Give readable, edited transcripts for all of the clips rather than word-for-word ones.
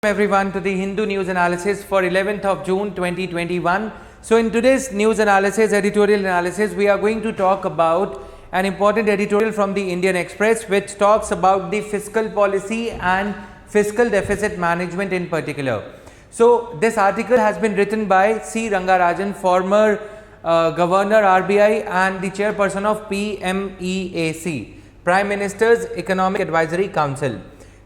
Everyone to the Hindu news analysis for 11th of June 2021. So in today's news analysis, editorial analysis, we are going to talk about an important editorial from the Indian Express which talks about the fiscal policy and fiscal deficit management in particular. So this article has been written by C. Rangarajan, former Governor RBI and the chairperson of PMEAC, Prime Minister's Economic Advisory Council.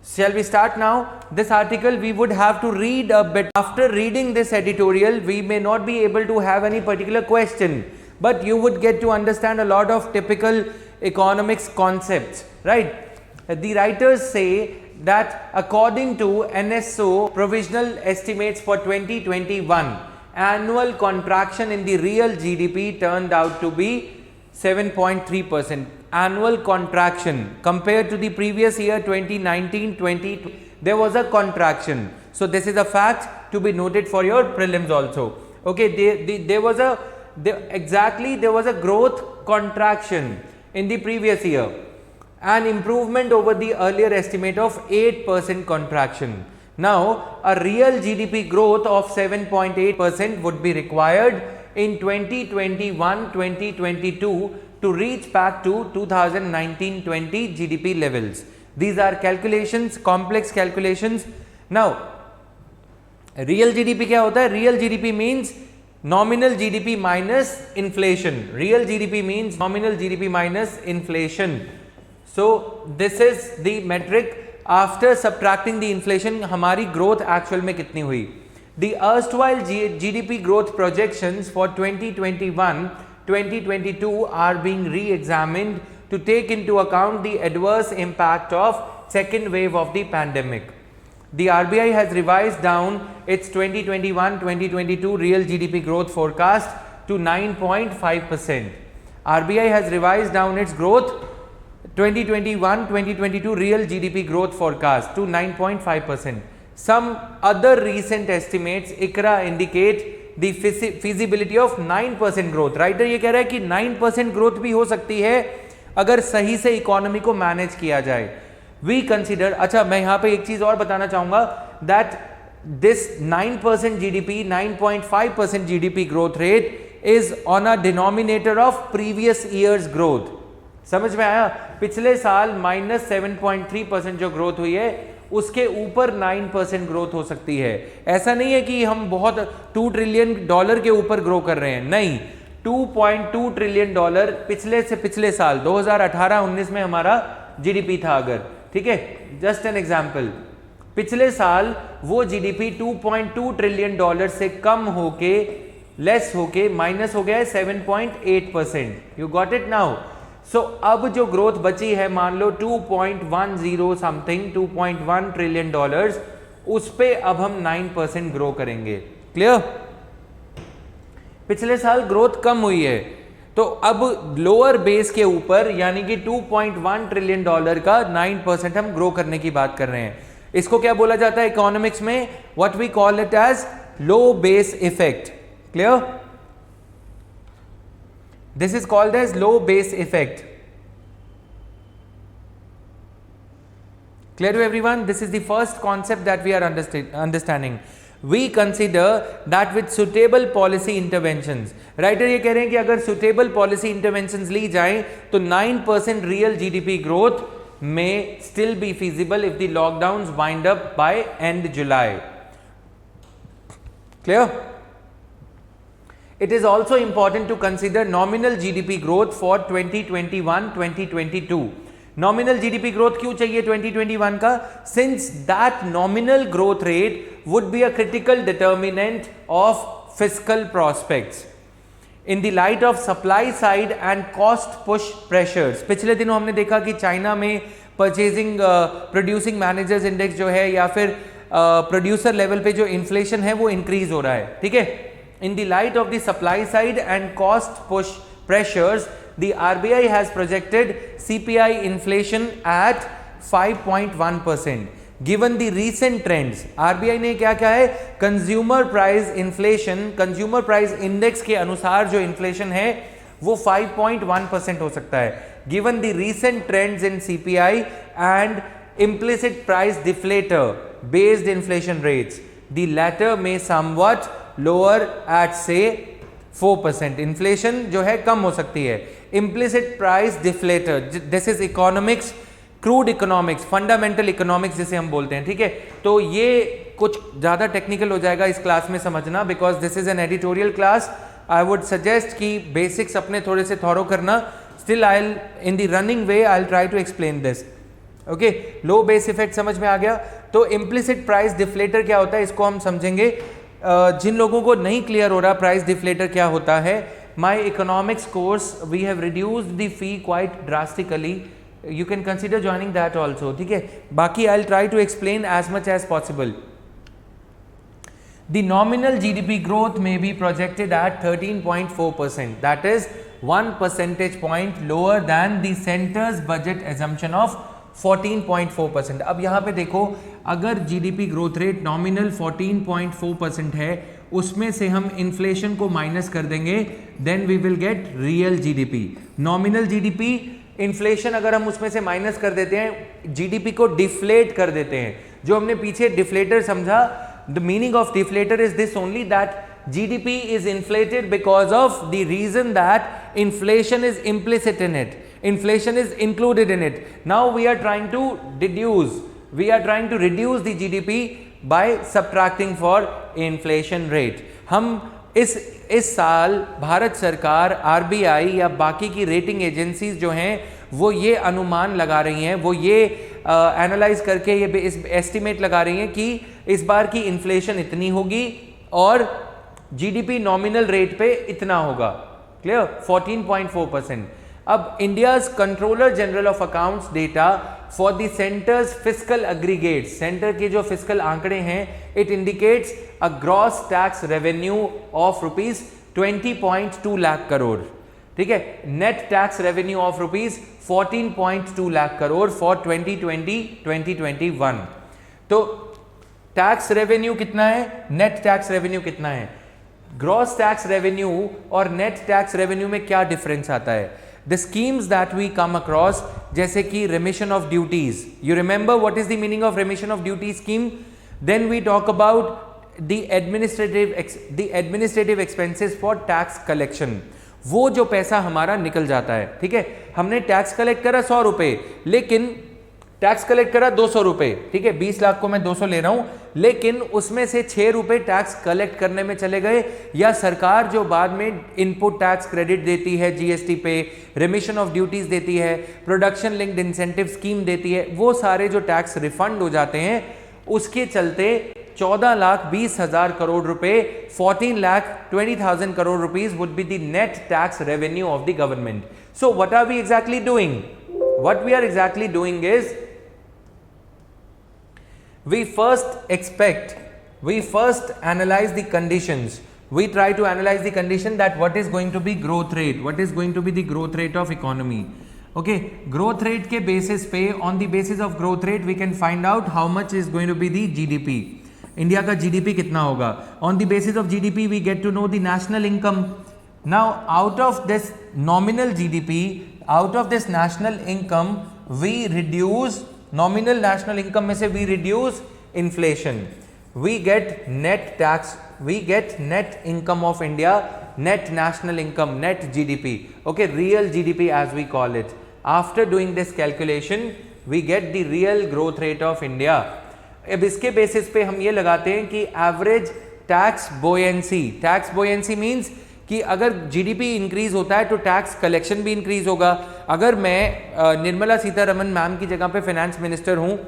Shall we start now? This article we would have to read a bit. After reading this editorial, we may not be able to have any particular question, but you would get to understand a lot of typical economics concepts, right? The writers say that according to NSO provisional estimates for 2021, annual contraction in the real GDP turned out to be 7.3%. Annual contraction compared to the previous year 2019-20, there was a contraction. So this is a fact to be noted for your prelims also. Okay, there was a growth contraction in the previous year, an improvement over the earlier estimate of 8% contraction. Now a real GDP growth of 7.8% would be required in 2021-2022 to reach back to 2019-20 GDP levels. These are calculations, complex calculations. Now, real GDP क्या होता है? Real GDP means nominal GDP minus inflation. Real GDP means nominal GDP minus inflation. So this is the metric after subtracting the inflation. हमारी growth actual में कितनी हुई? The erstwhile GDP growth projections for 2021-2022 are being re-examined to take into account the adverse impact of second wave of the pandemic. The RBI has revised down its 2021-2022 real GDP growth forecast to 9.5%. RBI has revised down its growth 2021-2022 real GDP growth forecast to 9.5%. Some other recent estimates ICRA indicate the feasibility of 9% growth. Writer ये कह रहा है कि 9% growth भी हो सकती है अगर सही से इकोनॉमी को मैनेज किया जाए. वी कंसिडर, अच्छा मैं यहाँ पे एक चीज और बताना चाहूंगा that this 9% GDP 9.5% GDP growth rate is on a denominator of previous years growth. समझ में आया? पिछले साल -7.3% जो ग्रोथ हुई है उसके ऊपर 9% ग्रोथ हो सकती है. ऐसा नहीं है कि हम बहुत $2 ट्रिलियन के ऊपर ग्रो कर रहे हैं, नहीं. $2.2 ट्रिलियन पिछले से पिछले साल 2018-19 में हमारा जीडीपी था अगर, ठीक है, जस्ट एन एग्जांपल. पिछले साल वो जीडीपी $2.2 ट्रिलियन से कम होके लेस होके माइनस हो गया है 7.8%. You got it now? So अब जो ग्रोथ बची है मान लो 2.10 समथिंग 2.1 ट्रिलियन डॉलर्स, उस पे अब हम 9% ग्रो करेंगे. क्लियर? पिछले साल ग्रोथ कम हुई है तो अब लोअर बेस के ऊपर यानी कि 2.1 ट्रिलियन डॉलर का 9% हम ग्रो करने की बात कर रहे हैं. इसको क्या बोला जाता है इकोनॉमिक्स में? What we call it as low base effect. Clear? This is called as low base effect. Clear to everyone? This is the first concept that we are understanding. We consider that with suitable policy interventions. Writer ये कह रहे हैं कि अगर suitable policy interventions ली जाएं तो 9% real GDP growth may still be feasible if the lockdowns wind up by end July. Clear? It is also important to consider nominal GDP growth for 2021-2022. Nominal GDP growth क्यों चाहिए 2021 का? Since that nominal growth rate would be a critical determinant of fiscal prospects. In the light of supply side and cost push pressures. पिछले दिनों हमने देखा कि China में purchasing producing managers index जो है या फिर प्रोड्यूसर लेवल पे जो इन्फ्लेशन है वो इंक्रीज हो रहा है, ठीक है. In the light of the supply side and cost push pressures, the RBI has projected CPI inflation at 5.1%. Given the recent trends, RBI ने क्या क्या है? Consumer price inflation, consumer price index के अनुसार जो inflation है वो 5.1% हो सकता है. Given the recent trends in CPI and implicit price deflator based inflation rates. The latter may somewhat lower at say 4%. Inflation जो है कम हो सकती है. Implicit price deflator, this is economics, crude economics, fundamental economics जिसे हम बोलते हैं. ठीक है, तो ये कुछ ज़्यादा टेक्निकल हो जाएगा इस क्लास में समझना, because this is an editorial class. I would suggest कि बेसिक्स अपने थोड़े से थॉरो करना. Still I in the running way I try to explain this. Okay, low base effect समझ में आ गया. तो इम्प्लिसिट प्राइस डिफ्लेटर क्या होता है इसको हम समझेंगे. जिन लोगों को नहीं क्लियर हो रहा प्राइस डिफ्लेटर क्या होता है, my economics course we have reduced the fee quite drastically. You can consider joining that also. ठीक है, बाकी I'll try to explain as much as possible. The nominal GDP growth may be projected at 13.4%. That is 1 percentage point lower than the center's budget assumption of 14.4%. अब यहाँ पे देखो, अगर GDP growth rate nominal 14.4% है, उसमें से हम inflation को माइनस कर देंगे, then we will get real GDP. Nominal GDP, inflation अगर हम उसमें से माइनस कर देते हैं, जीडीपी को डिफ्लेट कर देते हैं. जो हमने पीछे डिफ्लेटर समझा, the meaning of deflator is this only that GDP is inflated because of the reason that inflation is implicit in it, inflation is included in it. Now we are trying to reduce the GDP by subtracting for inflation rate. हम इस साल भारत सरकार, RBI या बाकी की rating agencies जो हैं वो ये अनुमान लगा रही हैं, वो ये एनालाइज करके ये एस्टिमेट लगा रही हैं कि इस बार की इन्फ्लेशन इतनी होगी और जीडीपी नॉमिनल रेट पे इतना होगा. क्लियर, 14.4%. अब India's controller general of accounts data for the centres fiscal aggregates, centre के जो फिस्कल आंकड़े हैं, it indicates a gross tax revenue of rupees 20.2 lakh crore. ठीक है, net tax revenue of rupees 14.2 lakh crore for 2020-2021. तो टैक्स रेवेन्यू कितना है, नेट टैक्स रेवेन्यू कितना है. ग्रॉस टैक्स रेवेन्यू और नेट टैक्स रेवेन्यू में क्या डिफरेंस आता है. The schemes that we come across, जैसे कि remission of duties. You remember what is the meaning of remission of duties scheme? Then we talk about the administrative expenses for tax collection. वो जो पैसा हमारा निकल जाता है. ठीक है, हमने टैक्स कलेक्ट करा 100 रुपए, लेकिन टैक्स कलेक्ट करा 200 रुपए. ठीक है, 20 लाख को मैं 200 ले रहा हूं, लेकिन उसमें से 6 रुपए टैक्स कलेक्ट करने में चले गए, या सरकार जो बाद में इनपुट टैक्स क्रेडिट देती है जीएसटी पे, रिमिशन ऑफ ड्यूटीज देती है, प्रोडक्शन लिंक्ड इंसेंटिव स्कीम देती है, वो सारे जो टैक्स रिफंड हो जाते हैं, उसके चलते 14,20,000 करोड़ रुपए, 14,20,000 crore rupees would be the net tax revenue of the government. So what are we exactly doing? What we are exactly doing is, we first analyze the conditions. We try to analyze the condition that what is going to be growth rate, what is going to be the growth rate of economy. Okay, growth rate के basis पे, on the basis of growth rate we can find out how much is going to be the GDP. India का GDP कितना होगा. On the basis of GDP we get to know the national income. Now out of this nominal GDP, out of this national income we reduce, nominal national income में से we reduce inflation, we get net tax, we get net income of India, net national income, net GDP. Okay, real GDP as we call it. After doing this calculation we get the real growth rate of India. अब इसके basis पे हम ये लगाते हैं कि average tax buoyancy, tax buoyancy means कि अगर जीडीपी इंक्रीज होता है तो टैक्स कलेक्शन भी इंक्रीज होगा. अगर मैं निर्मला सीतारमन मैम की जगह पे फाइनेंस मिनिस्टर हूँ,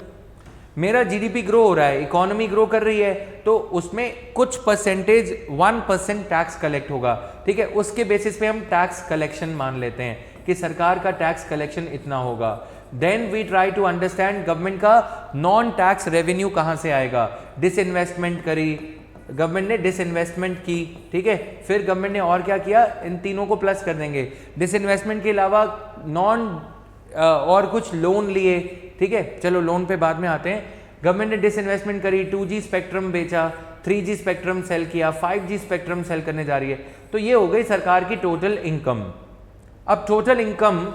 मेरा जीडीपी ग्रो हो रहा है, इकोनॉमी ग्रो कर रही है, तो उसमें कुछ परसेंटेज 1% टैक्स कलेक्ट होगा. ठीक है, उसके बेसिस पे हम टैक्स कलेक्शन मान लेते हैं कि सरकार का टैक्स कलेक्शन इतना होगा. Then we try to understand government का नॉन टैक्स रेवेन्यू कहाँ से आएगा. डिसइन्वेस्टमेंट करी गवर्नमेंट ने, डिसइन्वेस्टमेंट की. ठीक है, फिर गवर्नमेंट ने और क्या किया, इन तीनों को प्लस कर देंगे. डिसइन्वेस्टमेंट के अलावा नॉन और कुछ लोन लिए. ठीक है, चलो लोन पे बाद में आते हैं. गवर्नमेंट ने डिसइन्वेस्टमेंट करी, 2G स्पेक्ट्रम बेचा, 3G स्पेक्ट्रम सेल किया, 5G स्पेक्ट्रम सेल करने जा रही है. तो ये हो गई सरकार की टोटल इनकम. अब total income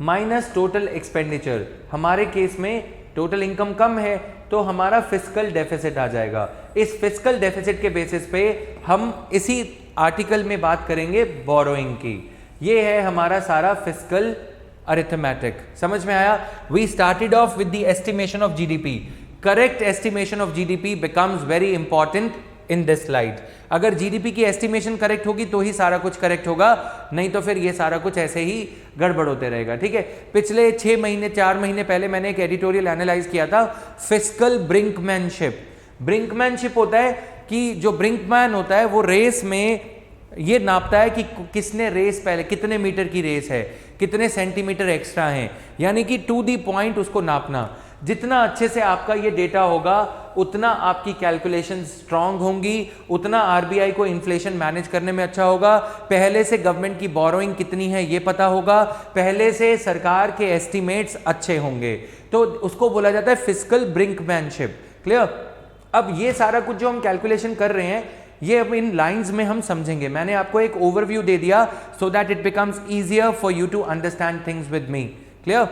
minus total expenditure, हमारे केस में टोटल इनकम कम है तो हमारा फिस्कल डेफिसिट आ जाएगा। इस फिस्कल डेफिसिट के बेसिस पे हम इसी आर्टिकल में बात करेंगे बोरोइंग की। ये है हमारा सारा फिस्कल अरिथमेटिक, समझ में आया? We started off with the estimation of GDP. Correct estimation of GDP becomes very important in this slide. अगर जीडीपी की एस्टिमेशन करेक्ट होगी तो ही सारा कुछ करेक्ट होगा, नहीं तो फिर ये सारा कुछ ऐसे ही गड़बड़ होते रहेगा, ठीक है? पिछले 6 महीने 4 महीने पहले मैंने एक एडिटोरियल एनालाइज किया था, फिस्कल ब्रिंकमैनशिप। ब्रिंकमैनशिप होता है कि जो ब्रिंकमैन होता है वो रेस में ये नापता है कि किसने रेस पहले, कितने मीटर की रेस है, कितने सेंटीमीटर एक्स्ट्रा हैं, यानी कि टू दी पॉइंट उसको नापना। जितना अच्छे से आपका ये डेटा होगा उतना आपकी कैलकुलेशन स्ट्रांग होंगी, उतना आरबीआई को इन्फ्लेशन मैनेज करने में अच्छा होगा, पहले से गवर्नमेंट की बोरोइंग कितनी है ये पता होगा, पहले से सरकार के एस्टिमेट्स अच्छे होंगे, तो उसको बोला जाता है फिस्कल ब्रिंकमैनशिप। क्लियर? अब ये सारा कुछ जो हम कैलकुलेशन कर रहे हैं ये अब इन लाइंस में हम समझेंगे। मैंने आपको एक ओवरव्यू दे दिया so that it becomes easier for you to understand things with me. Clear?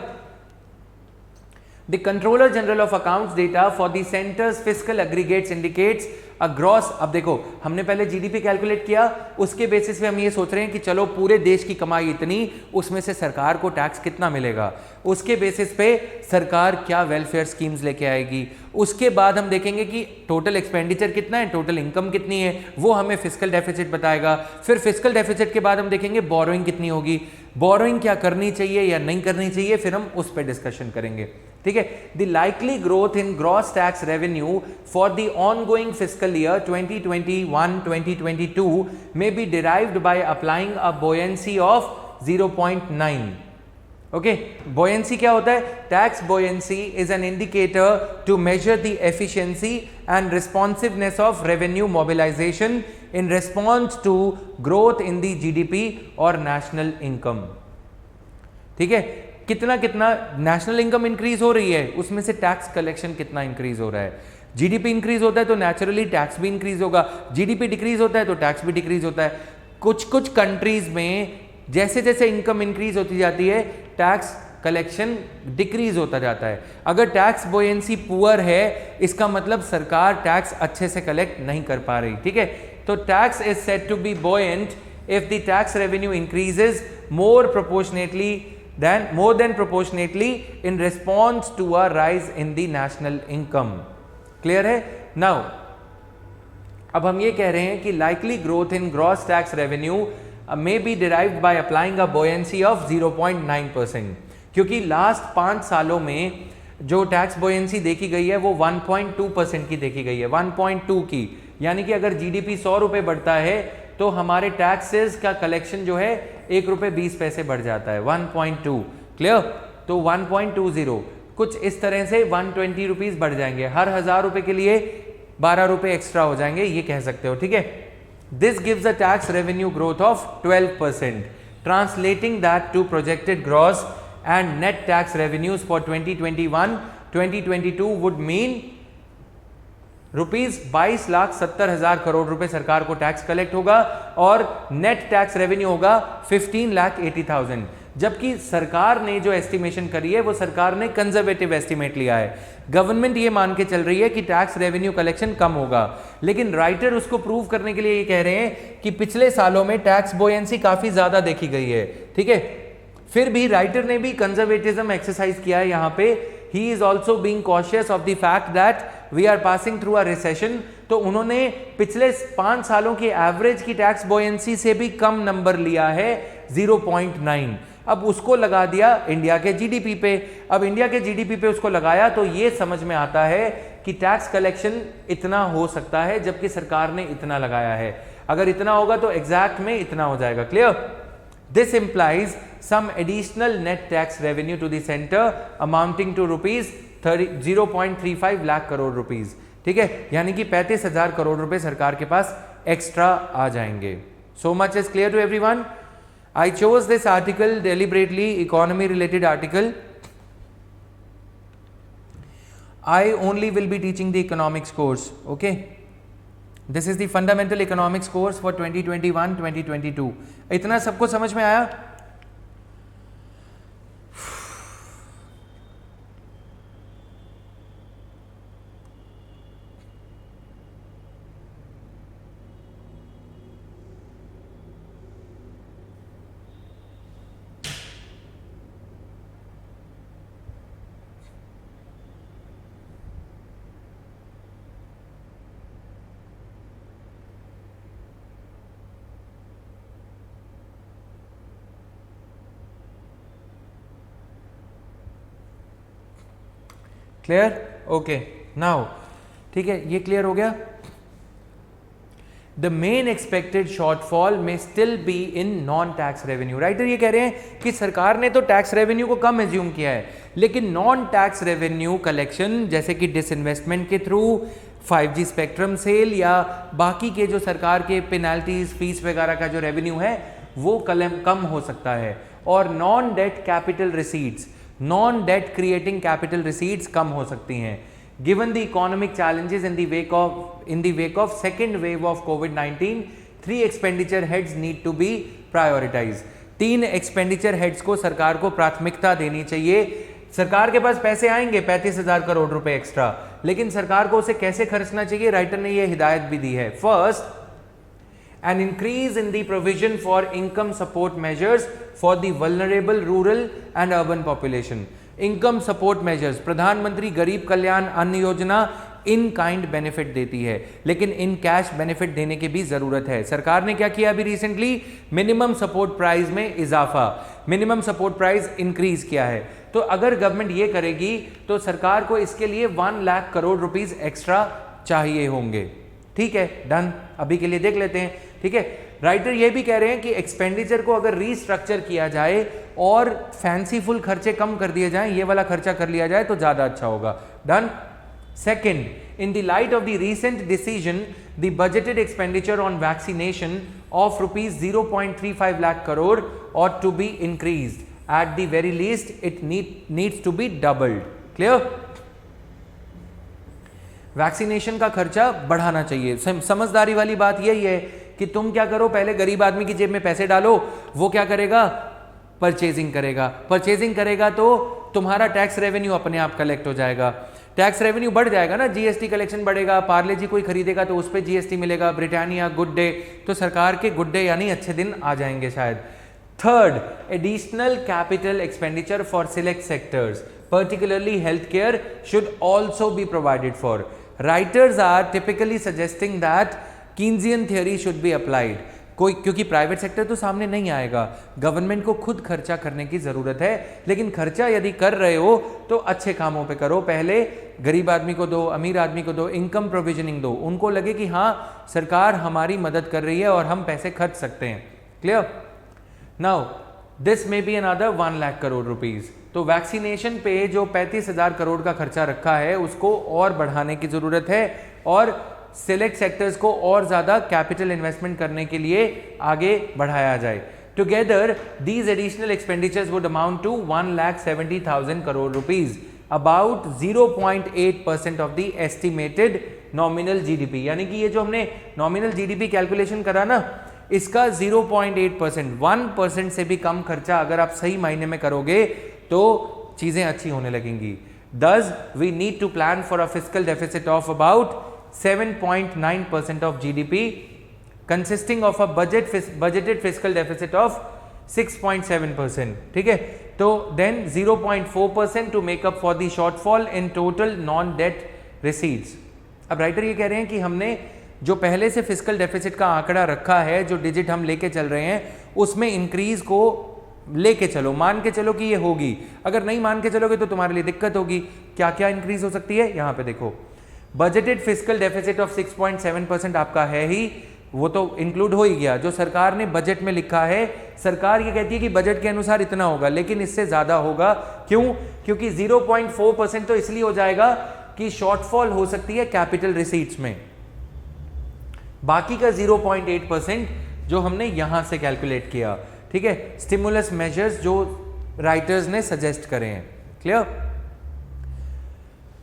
The Controller General of Accounts data for the center's fiscal aggregates indicates a gross। अब देखो हमने पहले जीडीपी कैलकुलेट किया, उसके बेसिस पे हम ये सोच रहे हैं कि चलो पूरे देश की कमाई इतनी, उसमें से सरकार को टैक्स कितना मिलेगा, उसके बेसिस पे सरकार क्या वेलफेयर स्कीम्स लेके आएगी, उसके बाद हम देखेंगे कि टोटल एक्सपेंडिचर कितना है, टोटल इनकम कितनी है, वो हमें फिस्कल डेफिसिट बताएगा। फिर फिस्कल डेफिसिट के बाद हम देखेंगे बोरोइंग कितनी होगी, बोरोइंग क्या करनी चाहिए या नहीं करनी चाहिए, फिर हम उस पर डिस्कशन करेंगे, ठीक है? The likely growth in gross tax revenue for the ongoing fiscal year 2021-2022 may be derived by applying a buoyancy of 0.9। Okay, buoyancy क्या होता है? Tax buoyancy is an indicator to measure the efficiency and responsiveness of revenue mobilization in response to growth in the GDP और national income। ठीक है, कितना कितना national income increase हो रही है, उसमें से टैक्स कलेक्शन कितना इंक्रीज हो रहा है। जीडीपी इंक्रीज होता है तो नेचुरली टैक्स भी इंक्रीज होगा, जीडीपी डिक्रीज होता है तो टैक्स भी डिक्रीज होता है। कुछ कुछ कंट्रीज में जैसे जैसे इनकम इंक्रीज होती जाती है टैक्स कलेक्शन डिक्रीज होता जाता है। अगर टैक्स बोयेंसी पुअर है इसका मतलब सरकार टैक्स अच्छे से कलेक्ट नहीं कर पा रही, ठीक है? तो tax is said to be buoyant if the tax revenue increases more than proportionately in response to a rise in the national income। Clear है? नाउ अब हम ये कह रहे हैं कि likely growth in gross tax revenue may be derived by applying a buoyancy of 0.9%, क्योंकि last 5 सालों में जो टैक्स बोयेंसी देखी गई है वो 1.2% की देखी गई है, 1.2 की, यानी कि अगर जीडीपी 100 रुपये बढ़ता है तो हमारे टैक्सेस का कलेक्शन जो है 1 रुपये 20 पैसे बढ़ जाता है, 1.2। क्लियर? तो 1.20 कुछ इस तरह से 120 रुपीज बढ़ जाएंगे, हर 1000 रुपये के लिए 12 रुपये एक्स्ट्रा हो जाएंगे, ये कह सकते हो, ठीक है? This gives a tax revenue growth of 12%, translating that to projected gross and net tax revenues for 2021-2022 would mean ₹22,70,000 crore रुपए सरकार को टैक्स कलेक्ट होगा और नेट टैक्स रेवेन्यू होगा 15,80,000। जबकि सरकार ने जो एस्टिमेशन करी है वो सरकार ने कंजर्वेटिव एस्टिमेट लिया है। गवर्नमेंट ये मान के चल रही है कि टैक्स रेवेन्यू कलेक्शन कम होगा, लेकिन राइटर उसको प्रूव करने के लिए ये कह रहे हैं कि पिछले सालों में टैक्स बोयेंसी काफी ज्यादा देखी गई है, ठीक है? फिर भी राइटर ने भी कंजर्वेटिज्म एक्सरसाइज किया है यहाँ पे। He is also being cautious of the fact that we are passing through a recession। तो उन्होंने पिछले 5 सालों की एवरेज की टैक्स बोयेंसी से भी कम नंबर लिया है, 0.9। अब उसको लगा दिया इंडिया के जीडीपी पे। अब इंडिया के जीडीपी पे उसको लगाया तो ये समझ में आता है कि टैक्स कलेक्शन इतना हो सकता है जबकि सरकार ने इतना लगाया है। अगर इतना होगा तो एग्जैक्ट में इतना हो जाएगा। Clear? This implies some additional net tax revenue to the center amounting to ₹0.35 lakh crore rupees, ठीक है? यानी कि 35,000 करोड़ रुपए सरकार के पास एक्स्ट्रा आ जाएंगे। So much is clear to everyone? I chose this article deliberately, economy related article. I only will be teaching the economics course, okay? This is the fundamental economics course for 2021-2022। इतना सबको समझ में आया? Clear? Okay, now ठीक है, ये clear हो गया। The main expected shortfall may still be in non-tax revenue. Writer ये कह रहे हैं कि सरकार ने तो टैक्स रेवेन्यू को कम एज्यूम किया है, लेकिन नॉन टैक्स रेवेन्यू कलेक्शन जैसे कि डिसइन्वेस्टमेंट के थ्रू 5G स्पेक्ट्रम सेल या बाकी के जो सरकार के पेनल्टीज फीस वगैरह का जो रेवेन्यू है वो कम हो सकता है। और non debt capital receipts, non debt creating capital receipts कम हो सकती हैं। Given the economic challenges in the wake of second wave of COVID-19, 3 expenditure heads need to be prioritized. 3 expenditure heads को सरकार को प्राथमिकता देनी चाहिए। सरकार के पास पैसे आएंगे 35,000 करोड़ रुपए एक्स्ट्रा, लेकिन सरकार को उसे कैसे खर्चना चाहिए, राइटर ने ये हिदायत भी दी है। First, an increase in the provision for income support measures for the vulnerable rural and urban population. Income support measures, प्रधानमंत्री गरीब कल्याण अन्न योजना इन काइंड बेनिफिट देती है, लेकिन इन कैश बेनिफिट देने की भी जरूरत है। सरकार ने क्या किया अभी रिसेंटली, मिनिमम सपोर्ट प्राइस में इजाफा, मिनिमम सपोर्ट प्राइस इंक्रीज किया है। तो अगर गवर्नमेंट ये करेगी तो सरकार को इसके लिए 1 लाख करोड़ रुपीस एक्स्ट्रा चाहिए होंगे। ठीक है, डन, अभी के लिए देख लेते हैं। ठीक है, राइटर ये भी कह रहे हैं कि एक्सपेंडिचर को अगर रीस्ट्रक्चर किया जाए और फैंसीफुल खर्चे कम कर दिए जाएं, ये वाला खर्चा कर लिया जाए तो ज्यादा अच्छा होगा। Done. Second, in the light of the recent decision the budgeted expenditure on vaccination of rupees 0.35 lakh crore और to be increased, at the very least it needs to be doubled. Clear? Vaccination का खर्चा बढ़ाना चाहिए। समझदारी वाली बात यही है कि तुम क्या करो, पहले गरीब आदमी की जेब में पैसे डालो, वो क्या करेगा, परचेजिंग करेगा। परचेजिंग करेगा तो तुम्हारा टैक्स रेवेन्यू अपने आप कलेक्ट हो जाएगा, टैक्स रेवेन्यू बढ़ जाएगा ना, जीएसटी कलेक्शन बढ़ेगा। पार्ले जी कोई खरीदेगा तो उस पर जीएसटी मिलेगा, ब्रिटानिया, गुड डे, तो सरकार के गुड डे यानी अच्छे दिन आ जाएंगे शायद। Third, additional capital expenditure for select sectors particularly healthcare should also be provided for. Writers are typically suggesting that Keynesian theory should be applied. क्योंकि प्राइवेट सेक्टर तो सामने नहीं आएगा, गवर्नमेंट को खुद खर्चा करने की जरूरत है, लेकिन खर्चा यदि कर रहे हो तो अच्छे कामों पे करो। पहले गरीब आदमी को दो, अमीर आदमी को दो, इनकम प्रोविजनिंग दो, उनको लगे कि हाँ सरकार हमारी मदद कर रही है और हम पैसे खर्च सकते हैं। Clear? Now this may be another 1 lakh crore rupees. तो वैक्सीनेशन पे जो 35,000 करोड़ का खर्चा रखा है उसको और बढ़ाने की जरूरत है और सिलेक्ट सेक्टर्स को और ज्यादा कैपिटल इन्वेस्टमेंट करने के लिए आगे बढ़ाया जाए। Together these additional expenditures would amount to 1,70,000 crore rupees, about 0.8% of the estimated nominal GDP. यानी कि ये जो हमने नॉमिनल जीडीपी कैलकुलेशन करा ना, इसका 0.8%, 1% से भी कम खर्चा अगर आप सही मायने में करोगे तो चीजें अच्छी होने लगेंगी। Thus, we need to plan for a fiscal deficit of about 7.9% of GDP, consisting of a budgeted fiscal deficit of 6.7%. ठीक है, तो then 0.4% to make up for the shortfall in total non-debt receipts. अब writer ये कह रहे हैं कि हमने जो पहले से फिस्कल डेफिसिट का आंकड़ा रखा है, जो डिजिट हम लेके चल रहे हैं, उसमें इंक्रीज को लेके चलो, मान के चलो कि ये होगी। अगर नहीं मान के चलोगे तो तुम्हारे लिए दिक्कत होगी। क्या क्या इंक्रीज हो सकती है, यहां पे देखो। बजटेड फिस्कल डेफिसिट ऑफ 6.7% आपका है ही, वो तो इंक्लूड हो ही गया। जो सरकार ने बजट में लिखा है, सरकार ये कहती है कि बजट के अनुसार इतना होगा, लेकिन इससे ज्यादा होगा। क्यों? क्योंकि 0.4% तो इसलिए हो जाएगा कि शॉर्टफॉल हो सकती है कैपिटल रिसीट्स में। बाकी का 0.8% जो हमने यहां से कैलकुलेट किया। ठीक है, स्टिमुलस मेजर्स जो राइटर्स ने सजेस्ट करे हैं। Clear?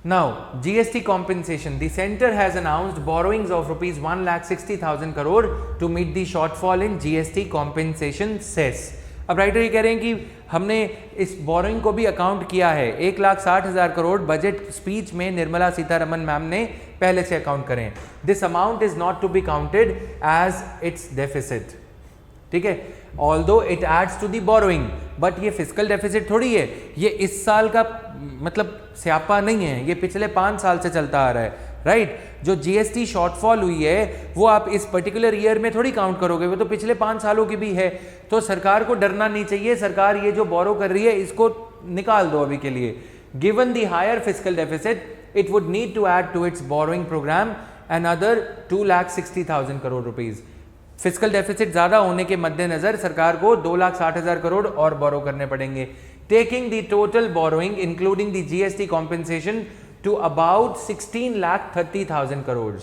Now GST compensation, the centre has announced borrowings of rupees 1,60,000 crore to meet the shortfall in GST compensation cess. अब राइटर ये कह रहे हैं कि हमने इस बोरोइंग को भी अकाउंट किया है। 1,60,000 करोड़ बजट स्पीच में निर्मला सीतारमन मैम ने पहले से अकाउंट करें। This amount is not to be counted as its deficit. ठीक है, although it adds to the borrowing, but ये फिस्कल डेफिसिट थोड़ी है, ये इस साल का मतलब स्यापा नहीं है, ये पिछले 5 साल से चलता आ रहा है। राइट? जो जीएसटी शॉर्टफॉल हुई है वो आप इस पर्टिकुलर ईयर में थोड़ी काउंट करोगे, वो तो पिछले 5 सालों की भी है। तो सरकार को डरना नहीं चाहिए, सरकार ये जो बोरो कर रही है इसको निकाल दो अभी के लिए। Given the higher fiscal deficit, it would need to add to its borrowing program another 2,60,000 crore rupees. Physical deficit ज्यादा होने के मद्देनजर सरकार को 2,60,000 करोड़ और बोरो करने पड़ेंगे, taking the total borrowing including the GST compensation to about 16,30,000 crore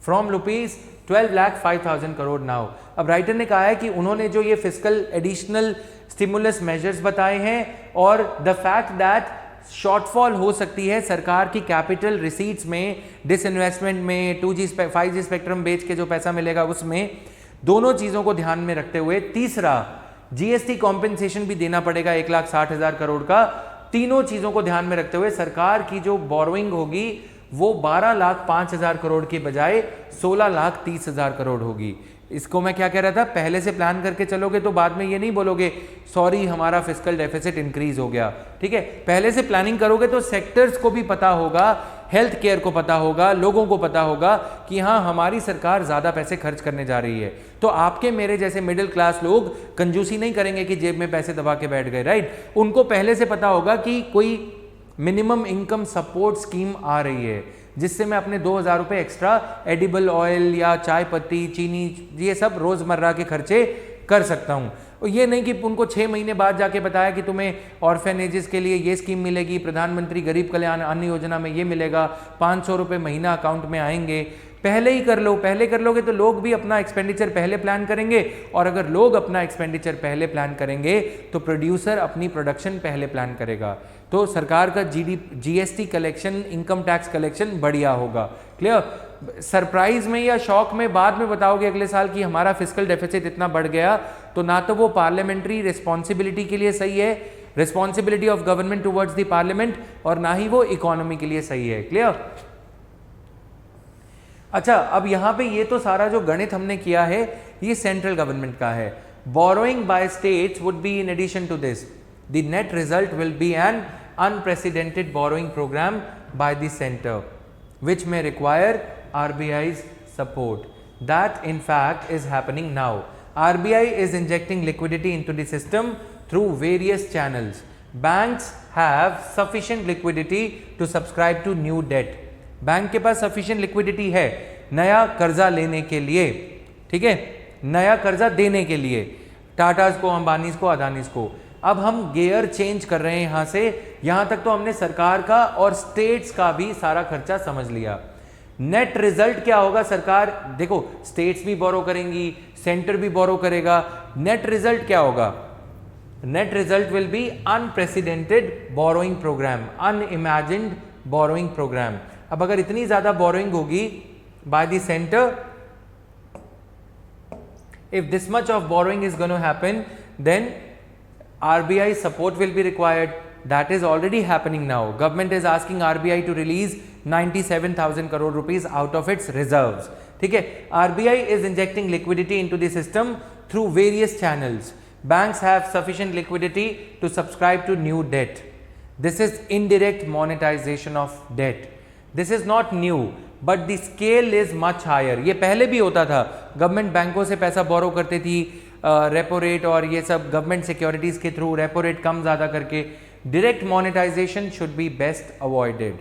from rupees 12,05,000 crore now. अब राइटर ने कहा है कि उन्होंने जो ये फिजिकल एडिशनल स्टिमुलस मेजर्स बताए हैं और द फैक्ट दैट शॉर्टफॉल हो सकती है सरकार की कैपिटल रिसीट्स में, डिसइन्वेस्टमेंट में, 2G 5G स्पेक्ट्रम बेच के जो पैसा मिलेगा उसमें, दोनों चीजों को ध्यान में रखते हुए तीसरा जीएसटी कॉम्पेंसेशन भी देना पड़ेगा 1,60,000 करोड़ का. तीनों चीजों को ध्यान में रखते हुए सरकार की जो बोरोइंग होगी वो 12,05,000 करोड़ के बजाय 16,30,000 करोड़ होगी. इसको मैं क्या कह रहा था, पहले से प्लान करके चलोगे तो बाद में ये नहीं बोलोगे सॉरी हमारा फिस्कल डेफिसिट इंक्रीज हो गया. ठीक है, पहले से प्लानिंग करोगे तो सेक्टर्स को भी पता होगा, हेल्थ केयर को पता होगा, लोगों को पता होगा कि हाँ हमारी सरकार ज्यादा पैसे खर्च करने जा रही है. तो आपके मेरे जैसे मिडिल क्लास लोग कंजूसी नहीं करेंगे कि जेब में पैसे दबा के बैठ गए, राइट. उनको पहले से पता होगा कि कोई मिनिमम इनकम सपोर्ट स्कीम आ रही है जिससे मैं अपने 2,000 रुपये एक्स्ट्रा एडिबल ऑयल या चाय पत्ती, चीनी, ये सब रोजमर्रा के खर्चे कर सकता हूँ. और ये नहीं कि उनको 6 महीने बाद जाके बताया कि तुम्हें ऑर्फेनेजेस के लिए ये स्कीम मिलेगी, प्रधानमंत्री गरीब कल्याण अन्न योजना में ये मिलेगा, 500 रुपये महीना अकाउंट में आएंगे. पहले ही कर लो. पहले कर लोगे तो लोग भी अपना एक्सपेंडिचर पहले प्लान करेंगे, और अगर लोग अपना एक्सपेंडिचर पहले प्लान करेंगे तो प्रोड्यूसर अपनी प्रोडक्शन पहले प्लान करेगा. तो सरकार का GST collection, income tax collection बढ़िया होगा. क्लियर. सरप्राइज में या शॉक में बाद में बताओगे अगले साल कि हमारा फिस्कल डेफिसिट इतना बढ़ गया, तो ना तो वो पार्लियामेंट्री रिस्पॉन्सिबिलिटी के लिए सही है, responsibility of government towards the parliament, और ना ही वो इकोनॉमी के लिए सही है. क्लियर. अच्छा, अब यहां पे ये तो सारा जो गणित हमने किया है ये सेंट्रल गवर्नमेंट का है. Borrowing by states would be in addition to this. The net result will be an unprecedented borrowing programme by the centre which may require RBI's support. That in fact is happening now. RBI is injecting liquidity into the system through various channels. Banks have sufficient liquidity to subscribe to new debt. Bank के पास sufficient liquidity है नया कर्जा लेने के लिए, ठीक है, नया कर्जा देने के लिए, टाटास को, अंबानीज को, अदानीज को. अब हम गियर चेंज कर रहे हैं यहां से. यहां तक तो हमने सरकार का और स्टेट्स का भी सारा खर्चा समझ लिया. नेट रिजल्ट क्या होगा, सरकार देखो स्टेट्स भी बोरो करेंगी, सेंटर भी बोरो करेगा. नेट रिजल्ट क्या होगा, net result will be unprecedented borrowing programme, unimagined borrowing programme. अब अगर इतनी ज्यादा बोरोइंग होगी by the centre, if this much of borrowing is going to happen, then RBI support will be required. That is already happening now. Government is asking RBI to release 97,000 crore rupees out of its reserves. ठीक है, RBI is injecting liquidity into the system through various channels. Banks have sufficient liquidity to subscribe to new debt. This is indirect monetization of debt. This is not new, but the scale is much higher. ये पहले भी होता था, government बैंकों से पैसा बोरो करती थी, रेपो रेट और ये सब गवर्नमेंट सिक्योरिटीज के थ्रू रेपो रेट कम ज्यादा करके. Direct monetisation should be best avoided.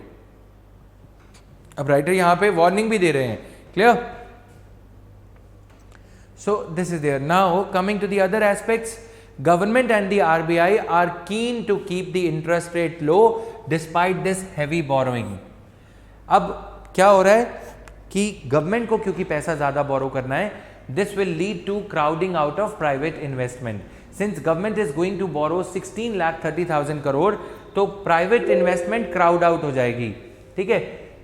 अब राइटर यहां पे वार्निंग भी दे रहे हैं. Clear. So this is there. Now coming to the other aspects, government and the RBI are keen to keep the interest rate low despite this heavy borrowing. अब क्या हो रहा है कि गवर्नमेंट को क्योंकि पैसा ज्यादा बोरो करना है, this will lead to crowding out of private investment. Since government is going to borrow 16,30,000 crore, तो प्राइवेट इन्वेस्टमेंट क्राउड आउट हो जाएगी. ठीक है,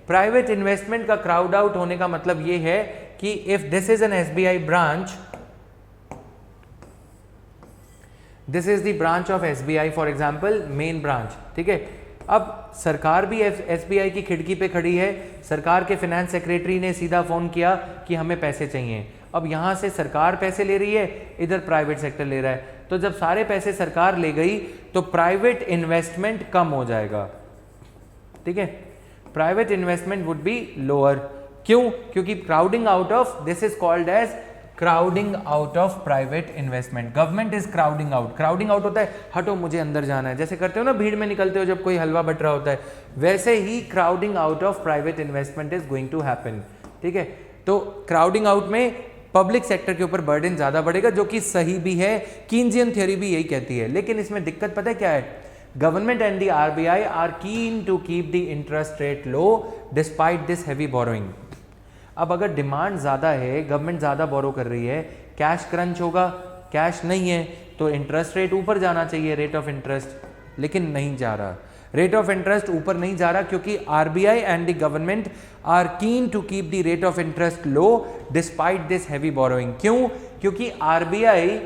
प्राइवेट इन्वेस्टमेंट का क्राउड आउट होने का मतलब ये है कि if this is N SBI branch, this is the branch of SBI for example, main branch. ठीक है, अब सरकार भी एसबीआई की खिड़की पे खड़ी है. सरकार के फाइनेंस सेक्रेटरी ने सीधा फोन किया कि हमें पैसे चाहिए. अब यहां से सरकार पैसे ले रही है, इधर प्राइवेट सेक्टर ले रहा है. तो जब सारे पैसे सरकार ले गई तो प्राइवेट इन्वेस्टमेंट कम हो जाएगा. ठीक है, private investment would be lower. क्यों? क्योंकि crowding out of, this is called as crowding out of private investment. Government is crowding out. Crowding out होता है हटो मुझे अंदर जाना है, जैसे करते हो ना भीड़ में निकलते हो जब कोई हलवा बट रहा होता है, वैसे ही crowding out of private investment is going to happen. ठीक है, तो क्राउडिंग आउट में पब्लिक सेक्टर के ऊपर बर्डन ज्यादा बढ़ेगा, जो कि सही भी है. कीनजियन थ्योरी भी यही कहती है. लेकिन इसमें दिक्कत पता है क्या है? Government and the RBI are keen to keep the interest rate low despite this heavy borrowing. अब अगर डिमांड ज़्यादा है, गवर्नमेंट ज़्यादा बोरो कर रही है, कैश क्रंच होगा, कैश नहीं है तो इंटरेस्ट रेट ऊपर जाना चाहिए, रेट ऑफ इंटरेस्ट, लेकिन नहीं जा रहा. रेट ऑफ इंटरेस्ट ऊपर नहीं जा रहा क्योंकि RBI and the government are keen to keep the rate of interest low despite this heavy borrowing. क्यों? क्योंकि आरबीआई,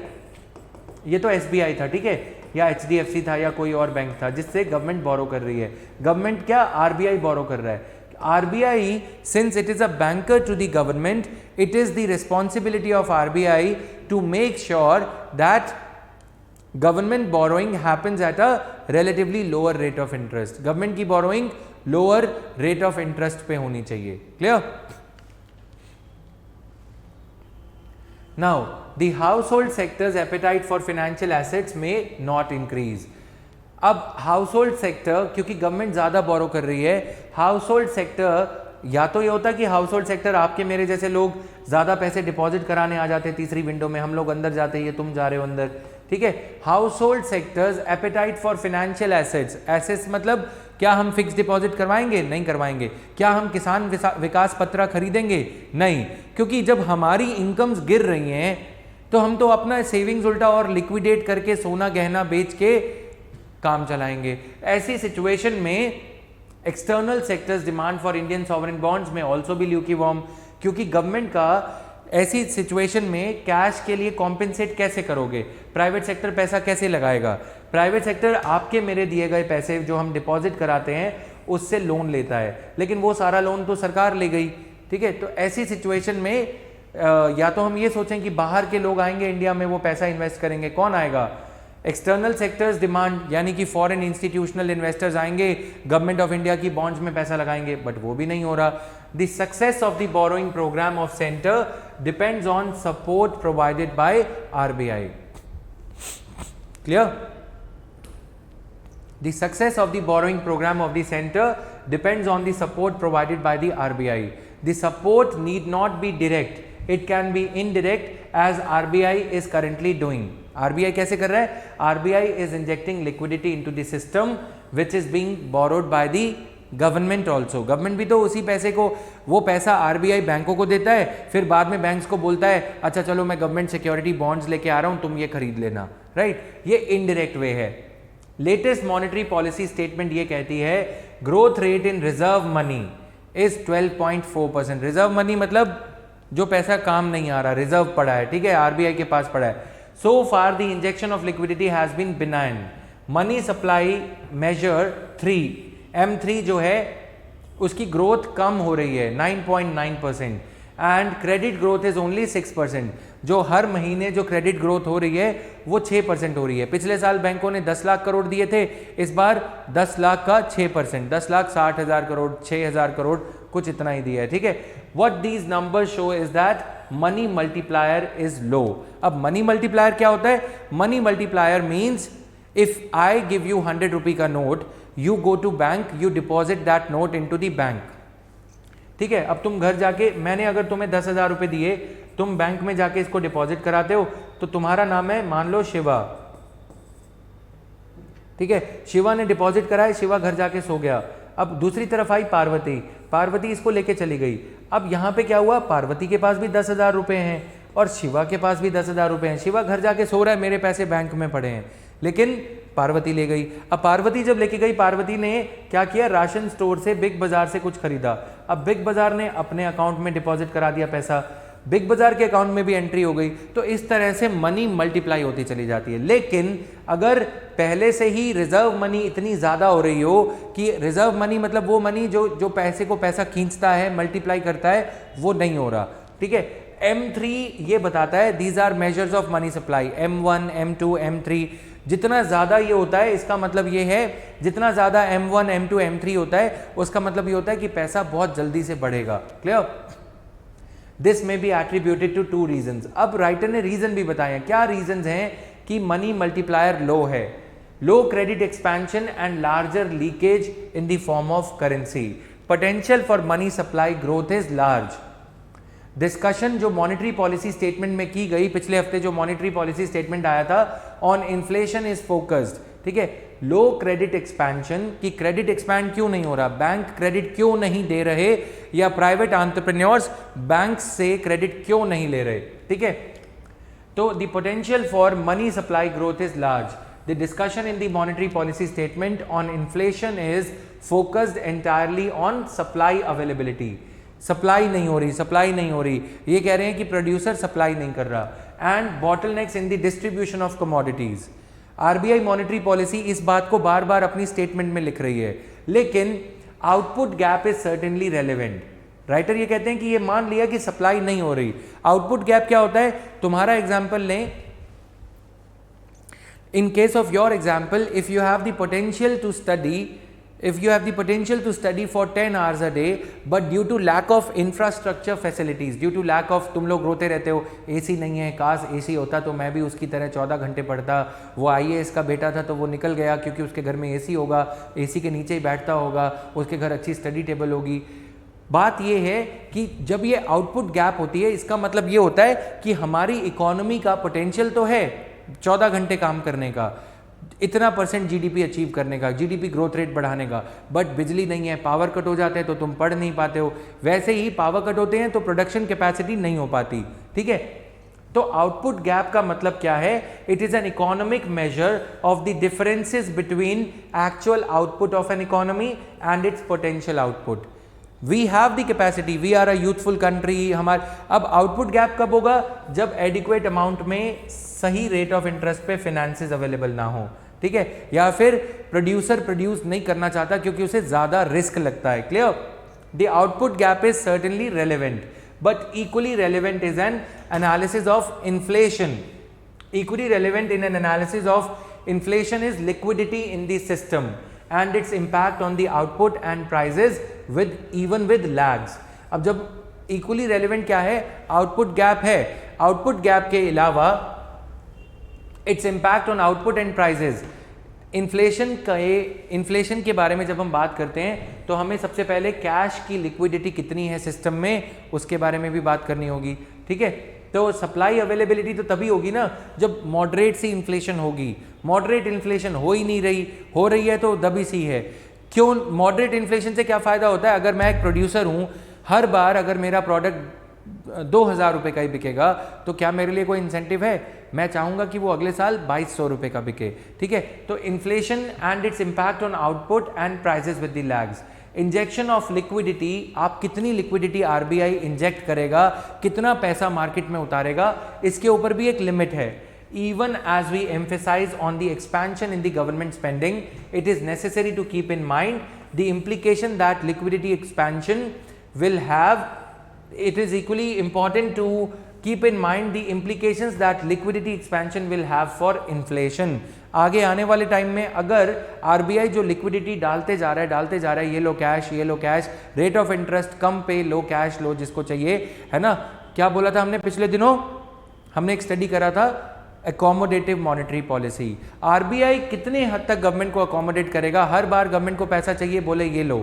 ये तो एसबीआई था, ठीक है, या एचडीएफसी था या कोई और बैंक था जिससे गवर्नमेंट बोरो कर रही है. गवर्नमेंट क्या, आरबीआई बोरो कर रहा है. RBI, since it is a banker to the government, it is the responsibility of RBI to make sure that government borrowing happens at a relatively lower rate of interest. Government की borrowing lower rate of interest पे होनी चाहिए. Clear? Now, the household sector's appetite for financial assets may not increase. अब house hold sector, क्योंकि government ज़्यादा बोरो कर रही है, हाउस होल्ड सेक्टर, या तो ये होता है कि हाउस होल्ड सेक्टर आपके मेरे जैसे लोग ज़्यादा पैसे डिपॉजिट कराने आ जाते हैं तीसरी विंडो में, हम लोग अंदर जाते हैं, ये तुम जा रहे हो अंदर. ठीक है, house hold sectors apatite for financial assets. Assets मतलब क्या हम फिक्स डिपॉजिट करवाएंगे? नहीं करवाएंगे. क्या हम किसान विकास पत्र खरीदेंगे? नहीं, क्योंकि जब हमारी इनकम्स गिर रही हैं तो हम तो अपना सेविंग्स उल्टा और लिक्विडेट करके सोना गहना बेच के काम चलाएंगे. ऐसी सिचुएशन में external sectors demand for Indian sovereign bonds में ऑल्सो बी ल्यूकीवार्म, क्योंकि गवर्नमेंट का ऐसी सिचुएशन में कैश के लिए कॉम्पेंसेट कैसे करोगे? प्राइवेट सेक्टर पैसा कैसे लगाएगा? प्राइवेट सेक्टर आपके मेरे दिए गए पैसे जो हम डिपॉजिट कराते हैं उससे लोन लेता है, लेकिन वो सारा लोन तो सरकार ले गई. ठीक है, तो ऐसी सिचुएशन में या तो हम ये सोचें कि बाहर के लोग आएंगे इंडिया में, वो पैसा इन्वेस्ट करेंगे. कौन आएगा? एक्सटर्नल सेक्टर्स डिमांड, यानी कि फॉरेन इंस्टीट्यूशनल इन्वेस्टर्स आएंगे, गवर्नमेंट ऑफ इंडिया की बॉन्ड्स में पैसा लगाएंगे, बट वो भी नहीं हो रहा. The success of the borrowing programme of centre depends on support provided by RBI. Clear? The success of the borrowing programme of the centre depends on the support provided by the RBI. The support need not be direct, it can be indirect as RBI is currently doing. RBI कैसे कर रहा है? RBI is injecting liquidity into the system which is being borrowed by the government also. Government भी तो उसी पैसे को, वो पैसा RBI बैंकों को देता है, फिर बाद में बैंक्स को बोलता है अच्छा चलो मैं गवर्नमेंट सिक्योरिटी बॉन्ड्स लेके आ रहा हूँ, तुम ये खरीद लेना. राइट, ये इनडायरेक्ट वे है. लेटेस्ट मॉनेटरी पॉलिसी स्टेटमेंट ये कहती है growth rate in reserve money is 12.4%. Reserve money मतलब जो पैसा काम नहीं आ रहा, रिजर्व पड़ा है, ठीक है, आरबीआई के पास पड़ा है. So far the injection of liquidity has been benign. Money supply measure 3 M3 जो है उसकी ग्रोथ कम हो रही है 9.9% and credit growth is only 6%. जो हर महीने जो क्रेडिट ग्रोथ हो रही है वो 6% हो रही है. पिछले साल बैंकों ने 10 लाख करोड़ दिए थे, इस बार 10 लाख का 6%, 10,60,000 करोड़, 6,000 करोड़, कुछ इतना ही दिया है. ठीक है, what these numbers show is that money multiplier is low. अब मनी मल्टीप्लायर क्या होता है? Money multiplier means if I give you 100 rupee का note, you go to bank, you deposit that note into the bank. ठीक है, अब तुम घर जाके, मैंने अगर तुम्हें 10,000 रुपए दिए, तुम बैंक में जाके इसको डिपॉजिट कराते हो, तो तुम्हारा नाम है मान लो शिवा. ठीक है, शिवा ने डिपॉजिट कराया, शिवा घर जाके सो गया. अब दूसरी तरफ आई पार्वती, पार्वती इसको लेके चली गई. अब यहां पे क्या हुआ? पार्वती के पास भी 10,000 रुपए हैं और शिवा के पास भी 10,000 रुपए हैं. शिवा घर जाके सो रहा है, मेरे पैसे बैंक में पड़े हैं, लेकिन पार्वती ले गई. अब पार्वती जब लेके गई, पार्वती ने क्या किया? राशन स्टोर से, बिग बाजार से कुछ खरीदा. अब बिग बाजार ने अपने अकाउंट में डिपॉजिट करा दिया पैसा, बिग बाजार के अकाउंट में भी एंट्री हो गई. तो इस तरह से मनी मल्टीप्लाई होती चली जाती है. लेकिन अगर पहले से ही रिजर्व मनी इतनी ज्यादा हो रही हो कि रिजर्व मनी मतलब वो मनी जो पैसे को पैसा खींचता है, मल्टीप्लाई करता है, वो नहीं हो रहा. ठीक है, M3 ये बताता है these are measures of money supply. M1, M2, M3 जितना ज्यादा ये होता है, इसका मतलब ये है जितना ज्यादा M1, M2, M3 होता है, उसका मतलब ये होता है कि पैसा बहुत जल्दी से बढ़ेगा. क्लियर? दिस में बी एट्रीब्यूटेड टू 2 रीजंस। अब राइटर ने रीजन भी बताए हैं, क्या रीजंस हैं कि मनी मल्टीप्लायर लो है, low credit expansion and larger leakage in the form of currency, potential for money supply growth is large. Discussion जो मॉनेटरी पॉलिसी स्टेटमेंट में की गई, पिछले हफ्ते जो मॉनेटरी पॉलिसी स्टेटमेंट आया था ऑन इन्फ्लेशन इज फोकस्ड, ठीक है, लो क्रेडिट एक्सपेंशन, की क्रेडिट एक्सपैंड क्यों नहीं हो रहा, बैंक क्रेडिट क्यों नहीं दे रहे, या प्राइवेट एंटरप्रेन्योर्स बैंक से क्रेडिट क्यों नहीं ले रहे, ठीक है। तो the potential for money supply growth is large. The discussion in the monetary policy statement on inflation is focused entirely on supply availability. Supply नहीं हो रही, सप्लाई नहीं हो रही, ये कह रहे हैं कि प्रोड्यूसर सप्लाई नहीं कर रहा। And bottlenecks in the distribution of commodities. RBI monetary policy इस बात को बार बार अपनी स्टेटमेंट में लिख रही है, लेकिन output gap is certainly relevant. Writer ये कहते हैं कि ये मान लिया कि सप्लाई नहीं हो रही, आउटपुट गैप क्या होता है, तुम्हारा एग्जांपल लें, in case of your example, if you have the potential to study, if you have the potential to study for 10 hours a day but due to lack of infrastructure facilities, due to lack of, तुम लोग रोते रहते हो AC नहीं है, काश AC होता तो मैं भी उसकी तरह 14 घंटे पढ़ता, वो आईएएस का बेटा था तो वो निकल गया क्योंकि उसके घर में एसी होगा, एसी के नीचे ही बैठता होगा, उसके घर अच्छी स्टडी टेबल होगी। बात ये है कि जब ये आउटपुट गैप होती है, इसका मतलब ये होता है कि हमारी इकोनॉमी का पोटेंशियल तो है 14 घंटे काम करने का, इतना % जीडीपी अचीव करने का, जीडीपी ग्रोथ रेट बढ़ाने का, बट बिजली नहीं है, पावर कट हो जाते हैं तो तुम पढ़ नहीं पाते हो, वैसे ही पावर कट होते हैं तो प्रोडक्शन कैपेसिटी नहीं हो पाती, ठीक है। तो आउटपुट गैप का मतलब क्या है, it is an economic measure of the differences between actual output of an economy and its potential output. We have the capacity, we are a youthful country, हमारे, अब आउटपुट गैप कब होगा, जब adequate amount में सही rate of interest पे finances available ना हो, ठीक है, या फिर प्रोड्यूसर प्रोड्यूस नहीं करना चाहता क्योंकि उसे ज्यादा रिस्क लगता है। Clear? The output gap is certainly relevant, but equally relevant is an analysis of inflation. Equally relevant in an analysis of inflation is liquidity in the system and its impact on the output and prices with even with lags। अब जब equally relevant क्या है, output gap है, output gap के अलावा its impact on output and prices। Inflation के बारे में जब हम बात करते हैं तो हमें सबसे पहले कैश की लिक्विडिटी कितनी है सिस्टम में, उसके बारे में भी बात करनी होगी, ठीक है। तो सप्लाई अवेलेबिलिटी तो तभी होगी ना जब मॉडरेट सी इन्फ्लेशन होगी, मॉडरेट इन्फ्लेशन हो ही नहीं रही, हो रही है तो दबी सी है। क्यों? मॉडरेट इन्फ्लेशन से क्या फ़ायदा होता है, अगर मैं एक प्रोड्यूसर हूँ, हर बार अगर मेरा प्रोडक्ट 2000 रुपये का ही बिकेगा तो क्या मेरे लिए कोई इंसेंटिव है, मैं चाहूँगा कि वो अगले साल 2200 रुपये का बिके, ठीक है। तो inflation and its impact on output and prices with the lags. Injection of liquidity, आप कितनी लिक्विडिटी आरबीआई इंजेक्ट करेगा, कितना पैसा मार्केट में उतारेगा, इसके ऊपर भी एक लिमिट है। Even as we emphasize on the expansion in the government spending, it is necessary to keep in mind the implication that liquidity expansion will have. It is equally important to keep in mind the implications that liquidity expansion will have for inflation। आगे आने वाले time में अगर RBI जो liquidity डालते जा रहा है, ये लो कैश, रेट ऑफ इंटरेस्ट कम पे, लो कैश लो जिसको चाहिए, है ना। क्या बोला था हमने पिछले दिनों, हमने एक स्टडी करा था अकोमोडेटिव मॉनेटरी पॉलिसी। आरबीआई कितने हद तक गवर्नमेंट को अकोमोडेट करेगा, हर बार गवर्नमेंट को पैसा चाहिए, बोले ये लो,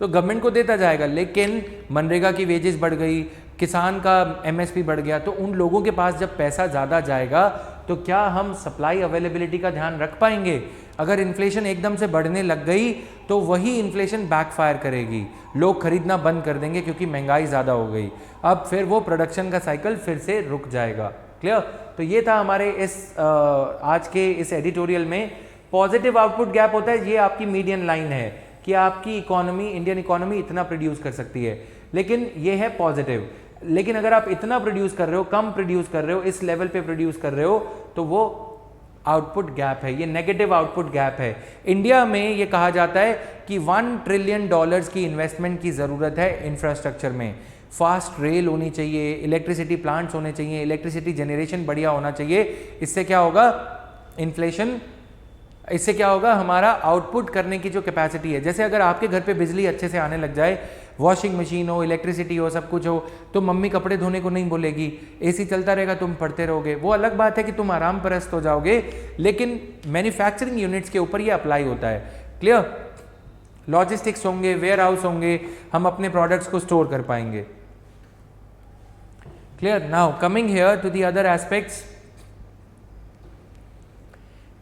तो गवर्नमेंट को देता जाएगा, लेकिन मनरेगा की वेजेस बढ़ गई, किसान का एमएसपी बढ़ गया, तो उन लोगों के पास जब पैसा ज़्यादा जाएगा तो क्या हम सप्लाई अवेलेबिलिटी का ध्यान रख पाएंगे? अगर इन्फ्लेशन एकदम से बढ़ने लग गई तो वही इन्फ्लेशन बैकफायर करेगी, लोग खरीदना बंद कर देंगे क्योंकि महंगाई ज़्यादा हो गई, अब फिर वो प्रोडक्शन का साइकिल फिर से रुक जाएगा। क्लियर? तो ये था हमारे इस आज के इस एडिटोरियल में। पॉजिटिव आउटपुट गैप होता है, ये आपकी मीडियन लाइन है कि आपकी इकोनॉमी, इंडियन इकोनॉमी इतना प्रोड्यूस कर सकती है, लेकिन ये है पॉजिटिव। लेकिन अगर आप इतना प्रोड्यूस कर रहे हो, कम प्रोड्यूस कर रहे हो, इस लेवल पे प्रोड्यूस कर रहे हो, तो वो आउटपुट गैप है, ये नेगेटिव आउटपुट गैप है। इंडिया में ये कहा जाता है कि $1 ट्रिलियन की इन्वेस्टमेंट की ज़रूरत है इंफ्रास्ट्रक्चर में। फास्ट रेल होनी चाहिए, इलेक्ट्रिसिटी प्लांट्स होने चाहिए, इलेक्ट्रिसिटी जनरेशन बढ़िया होना चाहिए। इससे क्या होगा? इन्फ्लेशन, इससे क्या होगा? हमारा आउटपुट करने की जो कैपेसिटी है, जैसे अगर आपके घर पे बिजली अच्छे से आने लग जाए, वॉशिंग मशीन हो, इलेक्ट्रिसिटी हो, सब कुछ हो, तो मम्मी कपड़े धोने को नहीं बोलेगी, एसी चलता रहेगा, तुम पढ़ते रहोगे। वो अलग बात है कि तुम आराम परस्त हो जाओगे, लेकिन मैन्युफैक्चरिंग यूनिट्स के ऊपर ये अप्लाई होता है। क्लियर? लॉजिस्टिक्स होंगे, वेयर हाउस होंगे, हम अपने प्रोडक्ट्स को स्टोर कर पाएंगे। Clear? Now coming here to the other aspects,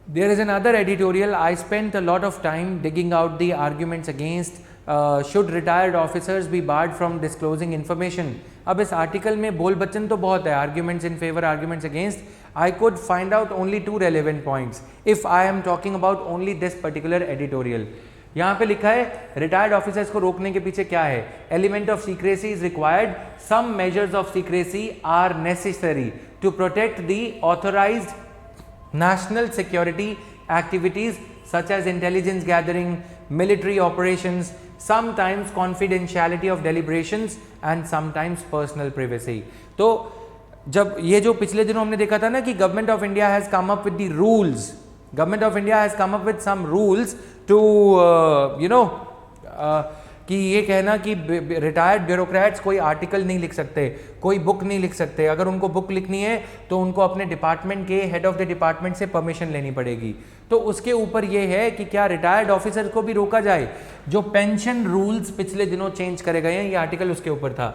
there is another editorial. I spent a lot of time digging out the arguments against should retired officers be barred from disclosing information. अब इस article में बोल बच्चन तो बहुत है, arguments in favor, arguments against. I could find out only 2 relevant points if I am talking about only this particular editorial. यहाँ पे लिखा है रिटायर्ड ऑफिसर्स को रोकने के पीछे क्या है, element of secrecy is required, some measures of secrecy are necessary to protect the authorised national security activities such as intelligence gathering, military operations, sometimes confidentiality of deliberations and sometimes personal privacy. तो जब ये जो पिछले दिनों हमने देखा था ना कि government of India has come up with the rules, government of India has come up with some rules to कि ये कहना कि रिटायर्ड ब्यूरोक्रेट्स कोई आर्टिकल नहीं लिख सकते, कोई बुक नहीं लिख सकते, अगर उनको बुक लिखनी है तो उनको अपने डिपार्टमेंट के हेड ऑफ द डिपार्टमेंट से परमिशन लेनी पड़ेगी। तो उसके ऊपर ये है कि क्या रिटायर्ड ऑफिसर को भी रोका जाए। जो पेंशन रूल्स पिछले दिनों चेंज करे गए हैं, ये आर्टिकल उसके ऊपर था।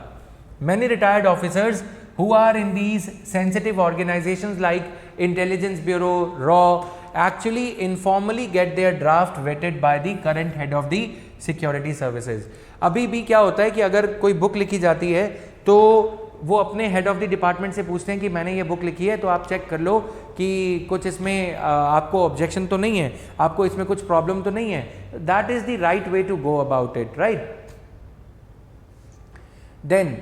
Many retired officers who are in these sensitive organizations like Intelligence Bureau, RAW, actually informally get their draft vetted by the current head of the security services. अभी भी क्या होता है कि अगर कोई बुक लिखी जाती है तो वो अपने हेड ऑफ द डिपार्टमेंट से पूछते हैं कि मैंने ये बुक लिखी है तो आप चेक कर लो कि कुछ इसमें आपको ऑब्जेक्शन तो नहीं है, आपको इसमें कुछ प्रॉब्लम तो नहीं है। That is the right way to go about it, right? Then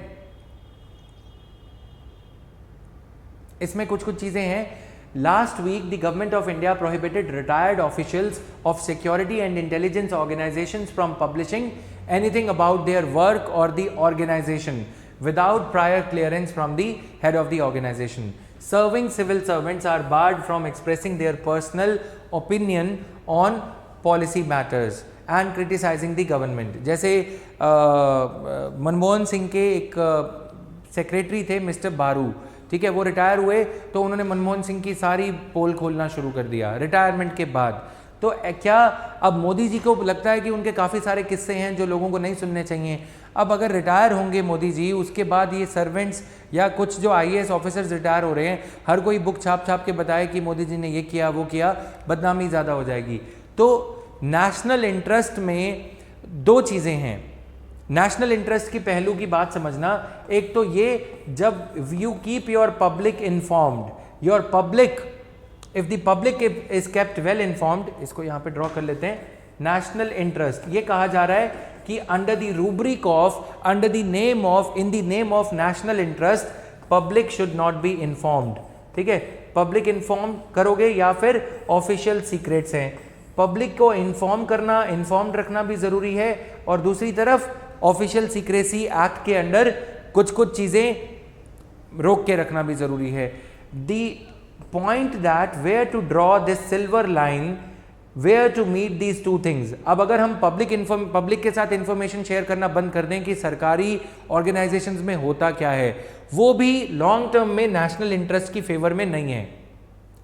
इसमें कुछ चीजें हैं। Last week the government of India prohibited retired officials of security and intelligence organisations from publishing anything about their work और the organisation without prior clearance from the head of the organization. Serving civil servants are barred from expressing their personal opinion on policy matters and criticizing the government. जैसे मनमोहन सिंह के एक secretary थे mister बारू, ठीक है, वो retire हुए तो उन्होंने मनमोहन सिंह की सारी पोल खोलना शुरू कर दिया रिटायरमेंट के बाद। तो क्या अब मोदी जी को लगता है कि उनके काफ़ी सारे किस्से हैं जो लोगों को नहीं सुनने चाहिए। अब अगर रिटायर होंगे मोदी जी, उसके बाद ये सर्वेंट्स या कुछ जो आईएएस ऑफिसर्स रिटायर हो रहे हैं, हर कोई बुक छाप छाप के बताए कि मोदी जी ने ये किया वो किया, बदनामी ज़्यादा हो जाएगी। तो नेशनल इंटरेस्ट में 2 चीज़ें हैं। नेशनल इंटरेस्ट की पहलू की बात समझना, एक तो ये जब you keep your public informed, your public, if the public is kept well informed, इसको यहाँ पे ड्रॉ कर लेते हैं, नेशनल इंटरेस्ट, ये कहा जा रहा है कि under the rubric of, under the name of, in the name of national interest, public should not be informed. ठीक है, पब्लिक इन्फॉर्म करोगे या फिर ऑफिशियल सीक्रेट्स हैं, पब्लिक को इन्फॉर्म करना, इन्फॉर्म्ड रखना भी जरूरी है, और दूसरी तरफ ऑफिशियल सीक्रेसी एक्ट के अंडर कुछ चीजें रोक के रखना भी जरूरी है। The point that where to draw this silver line, where to meet these 2 things. अब अगर हम पब्लिक के साथ इंफॉर्मेशन शेयर करना बंद कर दें कि सरकारी ऑर्गेनाइजेशंस में होता क्या है, वो भी लॉन्ग टर्म में नेशनल इंटरेस्ट की फेवर में नहीं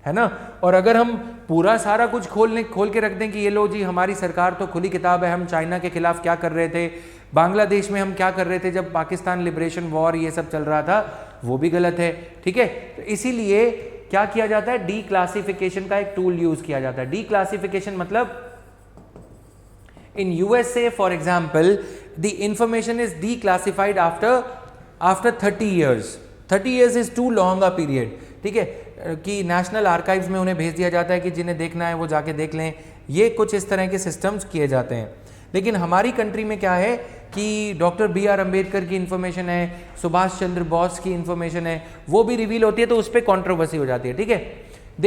है ना। और अगर हम पूरा सारा कुछ खोल के रख दें कि ये लो जी हमारी सरकार तो खुली किताब है, हम चाइना के खिलाफ क्या कर रहे थे, बांग्लादेश में हम क्या कर रहे थे जब पाकिस्तान लिबरेशन वॉर ये सब चल रहा था, वो भी गलत है। ठीक है, तो इसीलिए क्या किया जाता है, डी क्लासिफिकेशन का एक टूल यूज किया जाता है। डी क्लासिफिकेशन मतलब in USA for example the information is declassified after 30 years। 30 years is too long a period. ठीक है, कि नेशनल आर्काइव्स में उन्हें भेज दिया जाता है कि जिन्हें देखना है वो जाके देख लें। ये कुछ इस तरह के सिस्टम्स किए जाते हैं। लेकिन हमारी कंट्री में क्या है कि डॉक्टर BR अम्बेडकर की इंफॉर्मेशन है, सुभाष चंद्र बोस की इंफॉर्मेशन है, वो भी रिवील होती है तो उस पर कॉन्ट्रोवर्सी हो जाती है। ठीक है, the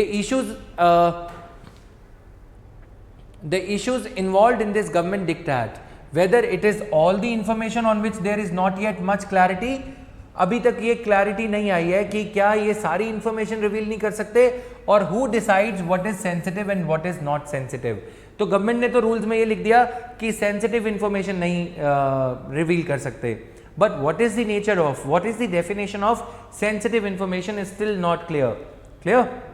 issues involved in this government dictate, whether it is all the information on which there is not yet much clarity. अभी तक ये क्लैरिटी नहीं आई है कि क्या ये सारी इंफॉर्मेशन रिवील नहीं कर सकते, और who decides what is sensitive and what is not sensitive. तो गवर्नमेंट ने तो रूल्स में ये लिख दिया कि सेंसिटिव इंफॉर्मेशन नहीं रिवील कर सकते, but what is the nature of, what is the definition of sensitive information is still not clear.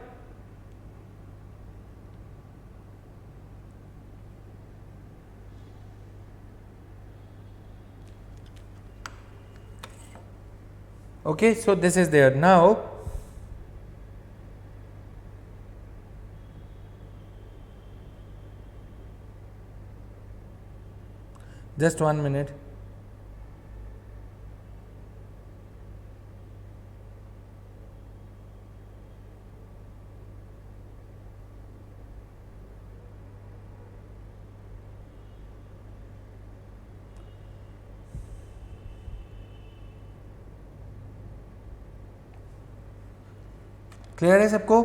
Okay, so this is there now. Just 1 minute. Clear है सबको?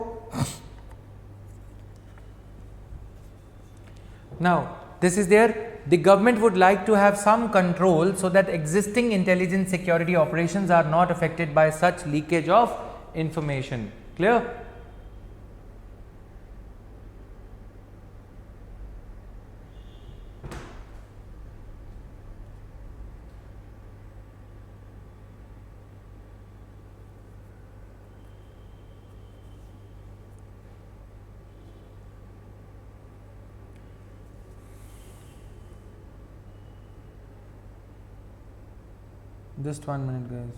Now this is there. The government would like to have some control so that existing intelligence security operations are not affected by such leakage of information. Clear? Just 1 minute, guys.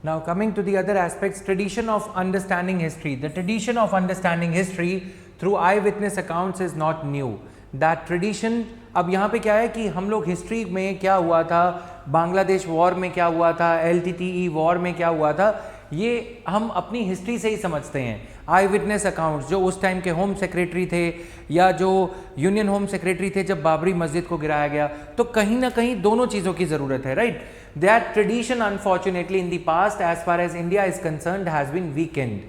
Now coming to the other aspects, tradition of understanding history. The tradition of understanding history through eyewitness accounts is not new. That tradition, अब यहाँ पे क्या है कि हम लोग history में क्या हुआ था, बांग्लादेश वॉर में क्या हुआ था, LTTE वॉर में क्या हुआ था, ये हम अपनी हिस्ट्री से ही समझते हैं. आई विटनेस अकाउंट्स जो उस टाइम के होम सेक्रेटरी थे या जो यूनियन होम सेक्रेटरी थे जब बाबरी मस्जिद को गिराया गया, तो कहीं ना कहीं दोनों चीज़ों की ज़रूरत है, right. That tradition unfortunately in the past as far as India is concerned has been weakened.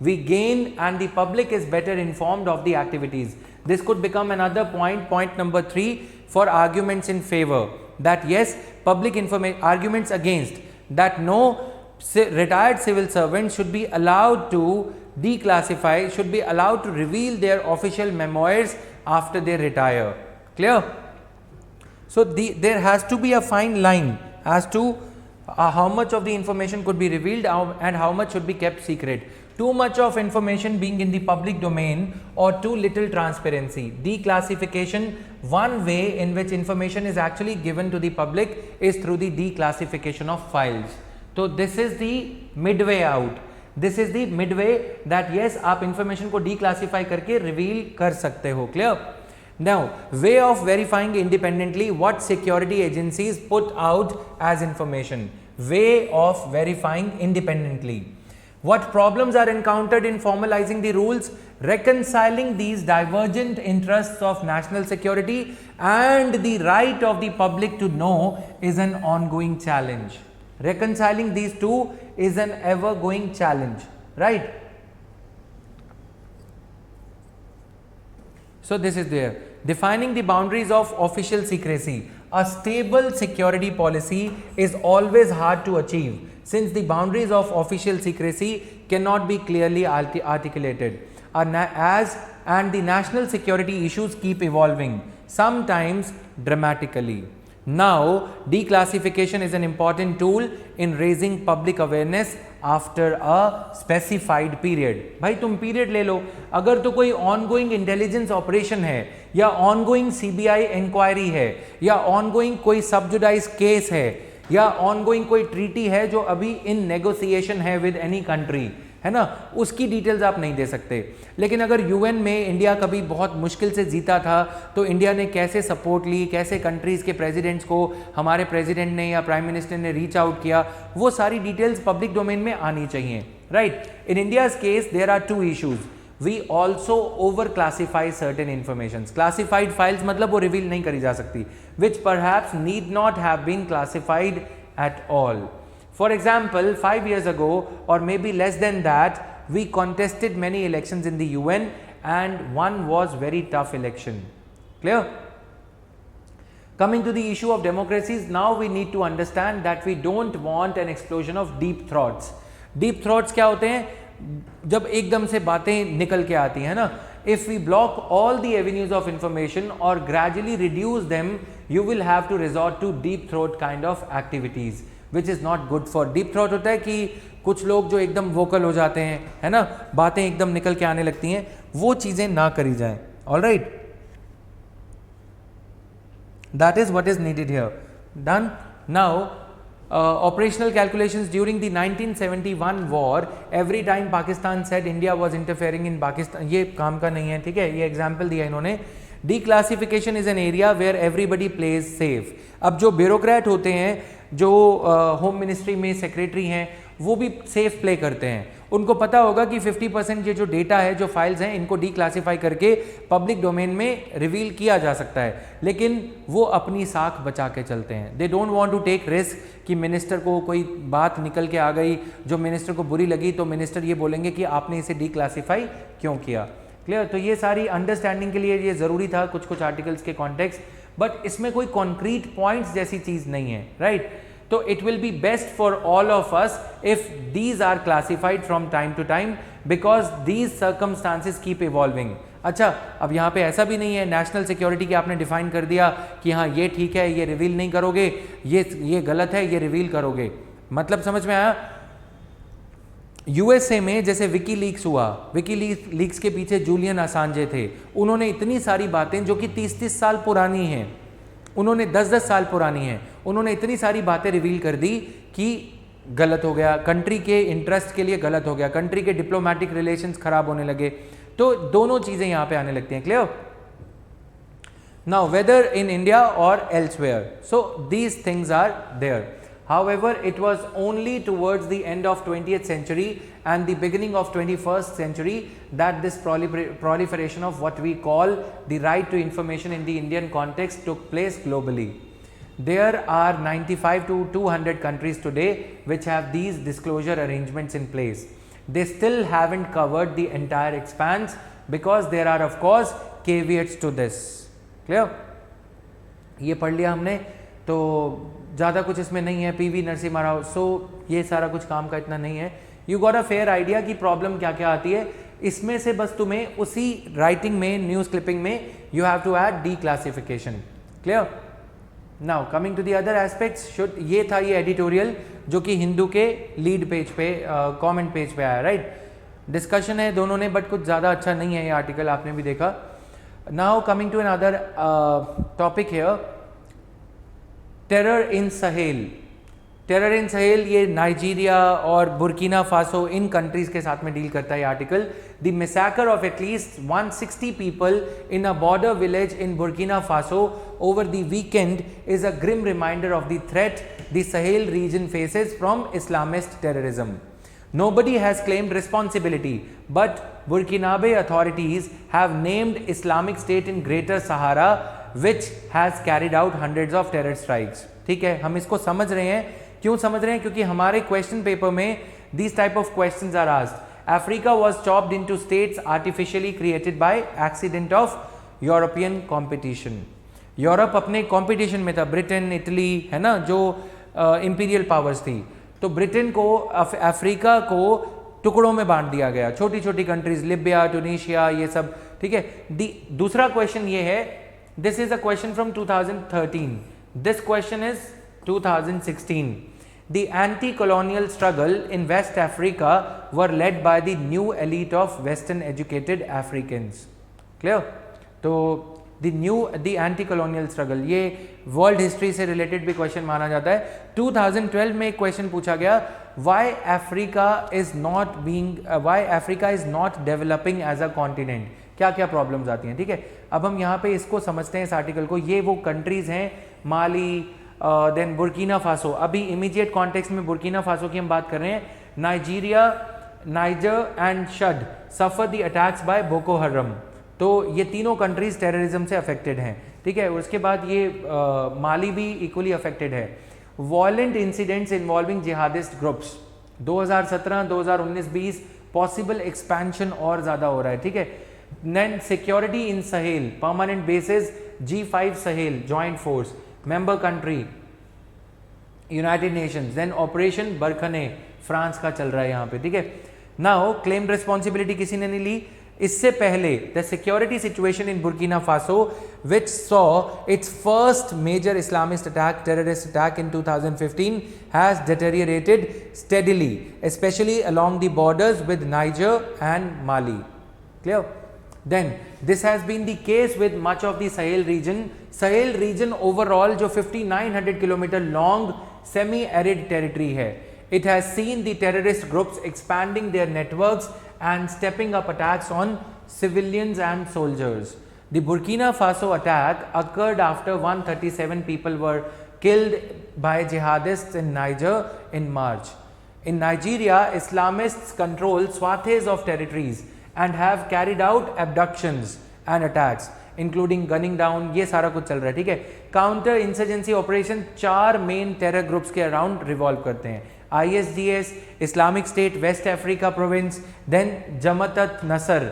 We gain and the public is better informed of the activities. This could become another point number 3 for arguments in favor, that yes, public information, arguments against, that no retired civil servants should be allowed to declassify, should be allowed to reveal their official memoirs after they retire. Clear? So there has to be a fine line as to how much of the information could be revealed and how much should be kept secret. Too much of information being in the public domain or too little transparency. Declassification, one way in which information is actually given to the public is through the declassification of files. So this is the midway out. This is the midway that yes, आप information को declassify करके reveal कर सकते हो. Clear? Now, way of verifying independently what security agencies put out as information. Way of verifying independently. What problems are encountered in formalizing the rules? Reconciling these divergent interests of national security and the right of the public to know is an ongoing challenge. Reconciling these two is an ever-going challenge, right? So this is there. Defining the boundaries of official secrecy. A stable security policy is always hard to achieve, since the boundaries of official secrecy cannot be clearly articulated, and the national security issues keep evolving, sometimes dramatically. Now, declassification is an important tool in raising public awareness after a specified period. भाई तुम period ले लो, अगर तो कोई ongoing intelligence operation है या ongoing CBI inquiry है या ongoing कोई subjudice केस है या ongoing कोई ट्रीटी है जो अभी इन नेगोशिएशन है विद एनी कंट्री, है ना, उसकी डिटेल्स आप नहीं दे सकते. लेकिन अगर यूएन में इंडिया कभी बहुत मुश्किल से जीता था तो इंडिया ने कैसे सपोर्ट ली, कैसे कंट्रीज़ के प्रेसिडेंट्स को हमारे प्रेसिडेंट ने या प्राइम मिनिस्टर ने रीच आउट किया, वो सारी डिटेल्स पब्लिक डोमेन में आनी चाहिए, right. In India's case there are two issues. We also over classify certain informations. Classified files मतलब वो रिवील नहीं करी जा सकती, which perhaps need not have been classified at all. For example, 5 years ago or maybe less than that, we contested many elections in the UN and one was very tough election. Clear? Coming to the issue of democracies, now we need to understand that we don't want an explosion of deep throats. Deep throats क्या होते हैं? जब एकदम से बातें निकल के आती हैं ना. If we block all the avenues of information or gradually reduce them, you will have to resort to deep throat kind of activities, which is not good for. Deep throat होता है कि कुछ लोग जो एकदम वोकल हो जाते हैं, है ना, बातें एकदम निकल के आने लगती हैं, वो चीज़ें ना करी जाएं. All right. That is what is needed here. Done. Now, operational calculations during the 1971 war. Every time Pakistan said India was interfering in Pakistan, ये काम का नहीं है, ठीक है. ये एग्जाम्पल दिया इन्होंने. Declassification is an area where everybody plays safe. अब जो ब्यूरोक्रेट होते हैं, जो होम मिनिस्ट्री में सेक्रेटरी हैं, वो भी सेफ प्ले करते हैं. उनको पता होगा कि 50% ये जो डेटा है, जो फाइल्स हैं, इनको डीक्लासीफाई करके पब्लिक डोमेन में रिवील किया जा सकता है, लेकिन वो अपनी साख बचा के चलते हैं. They don't want to take risk कि मिनिस्टर को कोई बात निकल के आ गई जो मिनिस्टर को बुरी लगी, तो मिनिस्टर ये बोलेंगे कि आपने इसे डीक्लासीफाई क्यों किया. क्लियर. तो ये सारी अंडरस्टैंडिंग के लिए ये ज़रूरी था कुछ कुछ आर्टिकल्स के कॉन्टेक्स्ट, बट इसमें कोई कॉन्क्रीट पॉइंट्स जैसी चीज़ नहीं है. Right. So it will be best for all of us if these are classified from time to time, because these circumstances keep evolving. अच्छा, अब यहाँ पे ऐसा भी नहीं है नेशनल सिक्योरिटी की आपने डिफाइन कर दिया कि हाँ ये ठीक है, ये रिवील नहीं करोगे, ये गलत है, ये रिवील करोगे. मतलब समझ में आया. यूएसए में जैसे विकी लीक्स हुआ, विकी लीक्स के पीछे जूलियन असांजे थे. उन्होंने इतनी सारी बातें जो कि 30-30 साल पुरानी हैं, उन्होंने 10-10 साल पुरानी हैं, उन्होंने इतनी सारी बातें रिवील कर दी कि गलत हो गया, कंट्री के इंटरेस्ट के लिए गलत हो गया, कंट्री के डिप्लोमेटिक रिलेशंस खराब होने लगे. तो दोनों चीज़ें यहाँ पे आने लगती हैं. Clear. Now whether in India और elsewhere, so these things are there. However, it was only towards the end of 20th century and the beginning of 21st century that this proliferation of what we call the right to information in the Indian context took place globally. There are 95 to 200 countries today which have these disclosure arrangements in place. They still haven't covered the entire expanse because there are of course caveats to this. Clear? ये पढ़ लिया हमने, तो ज़्यादा कुछ इसमें नहीं है. पीवी नरसिम्हा राव, सो ये सारा कुछ काम का इतना नहीं है. You got a fair idea कि प्रॉब्लम क्या क्या आती है. इसमें से बस तुम्हें उसी राइटिंग में, न्यूज़ क्लिपिंग में you have to add declassification. Clear. Now coming to the other aspects. Should ये था ये एडिटोरियल जो कि हिंदू के लीड पेज पे, कमेंट पेज पे आया. राइट. डिस्कशन है दोनों ने, बट कुछ ज़्यादा अच्छा नहीं है ये आर्टिकल, आपने भी देखा. Now coming to another topic here. Terror in Sahel. Terror in Sahel ये नाइजीरिया और बुर्किना फासो, इन कंट्रीज के साथ में डील करता है ये article. The massacre of at least 160 people in a border village in Burkina Faso over the weekend is a grim reminder of the threat the Sahel region faces from Islamist terrorism. Nobody has claimed responsibility, but Burkinabe authorities have named Islamic State in Greater Sahara, which has carried out hundreds of terror strikes. ठीक है, हम इसको समझ रहे हैं. क्यों समझ रहे हैं? क्योंकि हमारे क्वेश्चन पेपर में these type of questions are asked. Africa was chopped into states artificially created by accident of European competition. Europe अपने कंपटीशन में था, ब्रिटेन, इटली, है ना, जो इंपीरियल पावर्स थी. तो ब्रिटेन को, अफ्रीका को टुकड़ों में बांट दिया गया, छोटी छोटी कंट्रीज, लिबिया, ट्यूनीशिया, ये सब. ठीक है. दूसरा क्वेश्चन ये है, this is a question from 2013. This question is 2016. The anti-colonial struggle in West Africa were led by the new elite of Western educated Africans. Clear? तो the anti-colonial struggle, ये world history से related भी question माना जाता है. 2012 में एक question पूछा गया, why Africa is not developing as a continent. क्या क्या प्रॉब्लम्स आती हैं. ठीक है. अब हम यहाँ पे इसको समझते हैं इस आर्टिकल को. ये वो कंट्रीज हैं, माली, देन बुर्किना फासो. अभी इमीडिएट कॉन्टेक्स्ट में बुर्किना फासो की हम बात कर रहे हैं. Nigeria, Niger and Chad suffer the attacks by Boko Haram. तो ये तीनों कंट्रीज टेररिज्म से अफेक्टेड हैं. ठीक है. उसके बाद ये माली भी इक्वली अफेक्टेड है. Violent incidents involving jihadist groups 2017, 2019, 20 possible expansion और ज़्यादा हो रहा है. ठीक है. Then security in Sahel, permanent basis, G5 Sahel joint force, member country United Nations, then operation Barkhane France का चल रहा है यहाँ पे, ठीक है। नाउ क्लेम रिस्पॉन्सिबिलिटी किसी ने नहीं ली। इससे पहले the security situation in Burkina Faso which saw its first major Islamist attack, terrorist attack in 2015 has deteriorated steadily, especially along the borders with Niger and Mali. Clear? Then this has been the case with much of the Sahel region. Sahel region overall जो 5900 kilometre long semi-arid territory है, it has seen the terrorist groups expanding their networks and stepping up attacks on civilians and soldiers. The Burkina Faso attack occurred after 137 people were killed by jihadists in Niger in March. In Nigeria, Islamists control swathes of territories and have carried out abductions and attacks including gunning down, ये सारा कुछ चल रहा है, ठीक है। Counter insurgency operation 4 main terror groups के around revolve करते हैं, ISDS, Islamic State West Africa Province, then Jamaat Nasr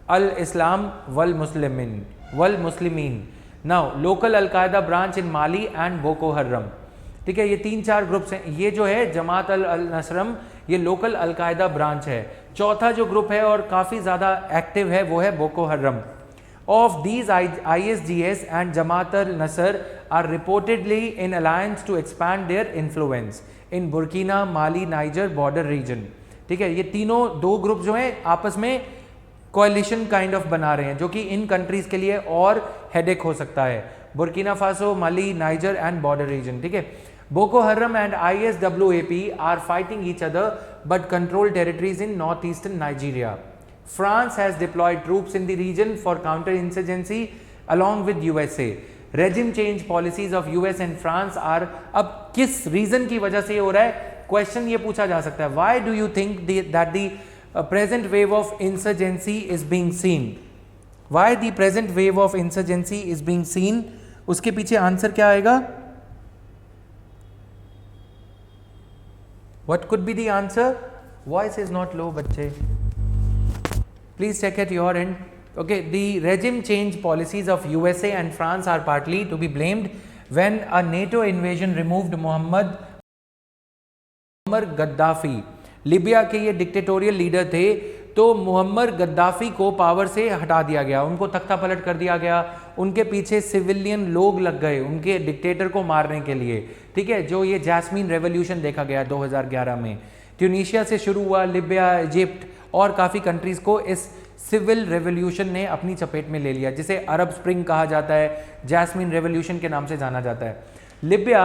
al Islam wal Muslimin, now local Al Qaeda branch in Mali and Boko Haram, ठीक है। ये 3-4 ग्रुप्स हैं। ये जो है जमात अल नसरम, ये लोकल अलकायदा ब्रांच है। चौथा जो ग्रुप है और काफ़ी ज़्यादा एक्टिव है वो है Boko Haram. Of these ISDS and Jamaat al Nasr are reportedly in alliance to expand their influence in Burkina, Mali, Niger border region, ठीक है। ये तीनों 2 ग्रुप जो हैं आपस में कोalition काइंड ऑफ बना रहे हैं, जो कि इन कंट्रीज के लिए और हेडेक हो सकता है, Burkina Faso, Mali, Niger and border region, ठीक है। Boko Haram and ISWAP are fighting each other but control territories in northeastern Nigeria. France has deployed troops in the region for counter-insurgency along with USA. Regime change policies of US and France are, अब किस reason की वजह से ये हो रहा है, question ये पूछा जा सकता है, why do you think that the present wave of insurgency is being seen? Why the present wave of insurgency is being seen? उसके पीछे आंसर क्या आएगा? What could be the answer? Voice is not low, बच्चे. Please check at your end. Okay, the regime change policies of USA and France are partly to be blamed when a NATO invasion removed Muammar Gaddafi, Libya के ये dictatorial leader थे, तो Muammar Gaddafi को power से हटा दिया गया, उनको तख्ता पलट कर दिया गया, उनके पीछे सिविलियन लोग लग गए उनके डिक्टेटर को मारने के लिए, ठीक है। जो ये जैस्मीन रेवोल्यूशन देखा गया 2011 में, ट्यूनीशिया से शुरू हुआ, लिबिया, इजिप्ट और काफ़ी कंट्रीज़ को इस सिविल रेवोल्यूशन ने अपनी चपेट में ले लिया, जिसे अरब स्प्रिंग कहा जाता है, जैस्मीन रेवोल्यूशन के नाम से जाना जाता है। लिबिया,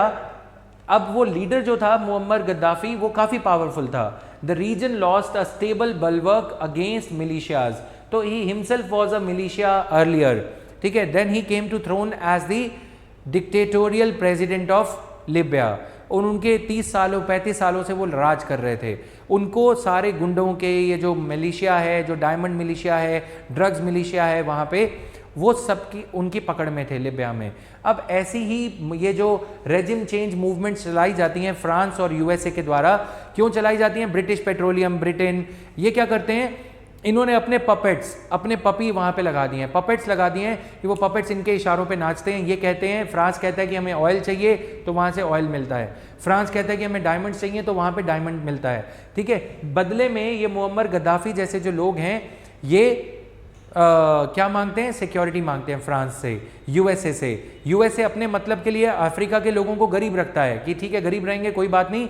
अब वो लीडर जो था मुअम्मर गद्दाफी, वो काफ़ी पावरफुल था। The region lost a stable bulwark against militias, तो he himself was a militia earlier, ठीक है। Then he came to throne as the dictatorial president of Libya, और उनके 30 सालों 35 सालों से वो राज कर रहे थे। उनको सारे गुंडों के, ये जो मिलिशिया है, जो डायमंड मिलिशिया है, ड्रग्स मिलिशिया है, वहाँ पे वो सबकी उनकी पकड़ में थे लिबिया में। अब ऐसी ही ये जो रेजिम चेंज मूवमेंट चलाई जाती हैं फ्रांस और यूएसए के द्वारा, क्यों चलाई जाती हैं? ब्रिटिश पेट्रोलियम, ब्रिटेन, ये क्या करते हैं, इन्होंने अपने पपेट्स, अपने पपी वहाँ पे लगा दिए हैं, पपेट्स लगा दिए हैं कि वो पपेट्स इनके इशारों पे नाचते हैं। ये कहते हैं, फ्रांस कहता है कि हमें ऑयल चाहिए तो वहाँ से ऑयल मिलता है, फ्रांस कहता है कि हमें डायमंड्स चाहिए तो वहाँ पे डायमंड मिलता है, ठीक है। बदले में ये मुअम्मर गद्दाफी जैसे जो लोग हैं, ये क्या मांगते हैं? सिक्योरिटी मांगते हैं फ्रांस से, यूएसए से। यूएसए अपने मतलब के लिए अफ्रीका के लोगों को गरीब रखता है कि ठीक है गरीब रहेंगे कोई बात नहीं,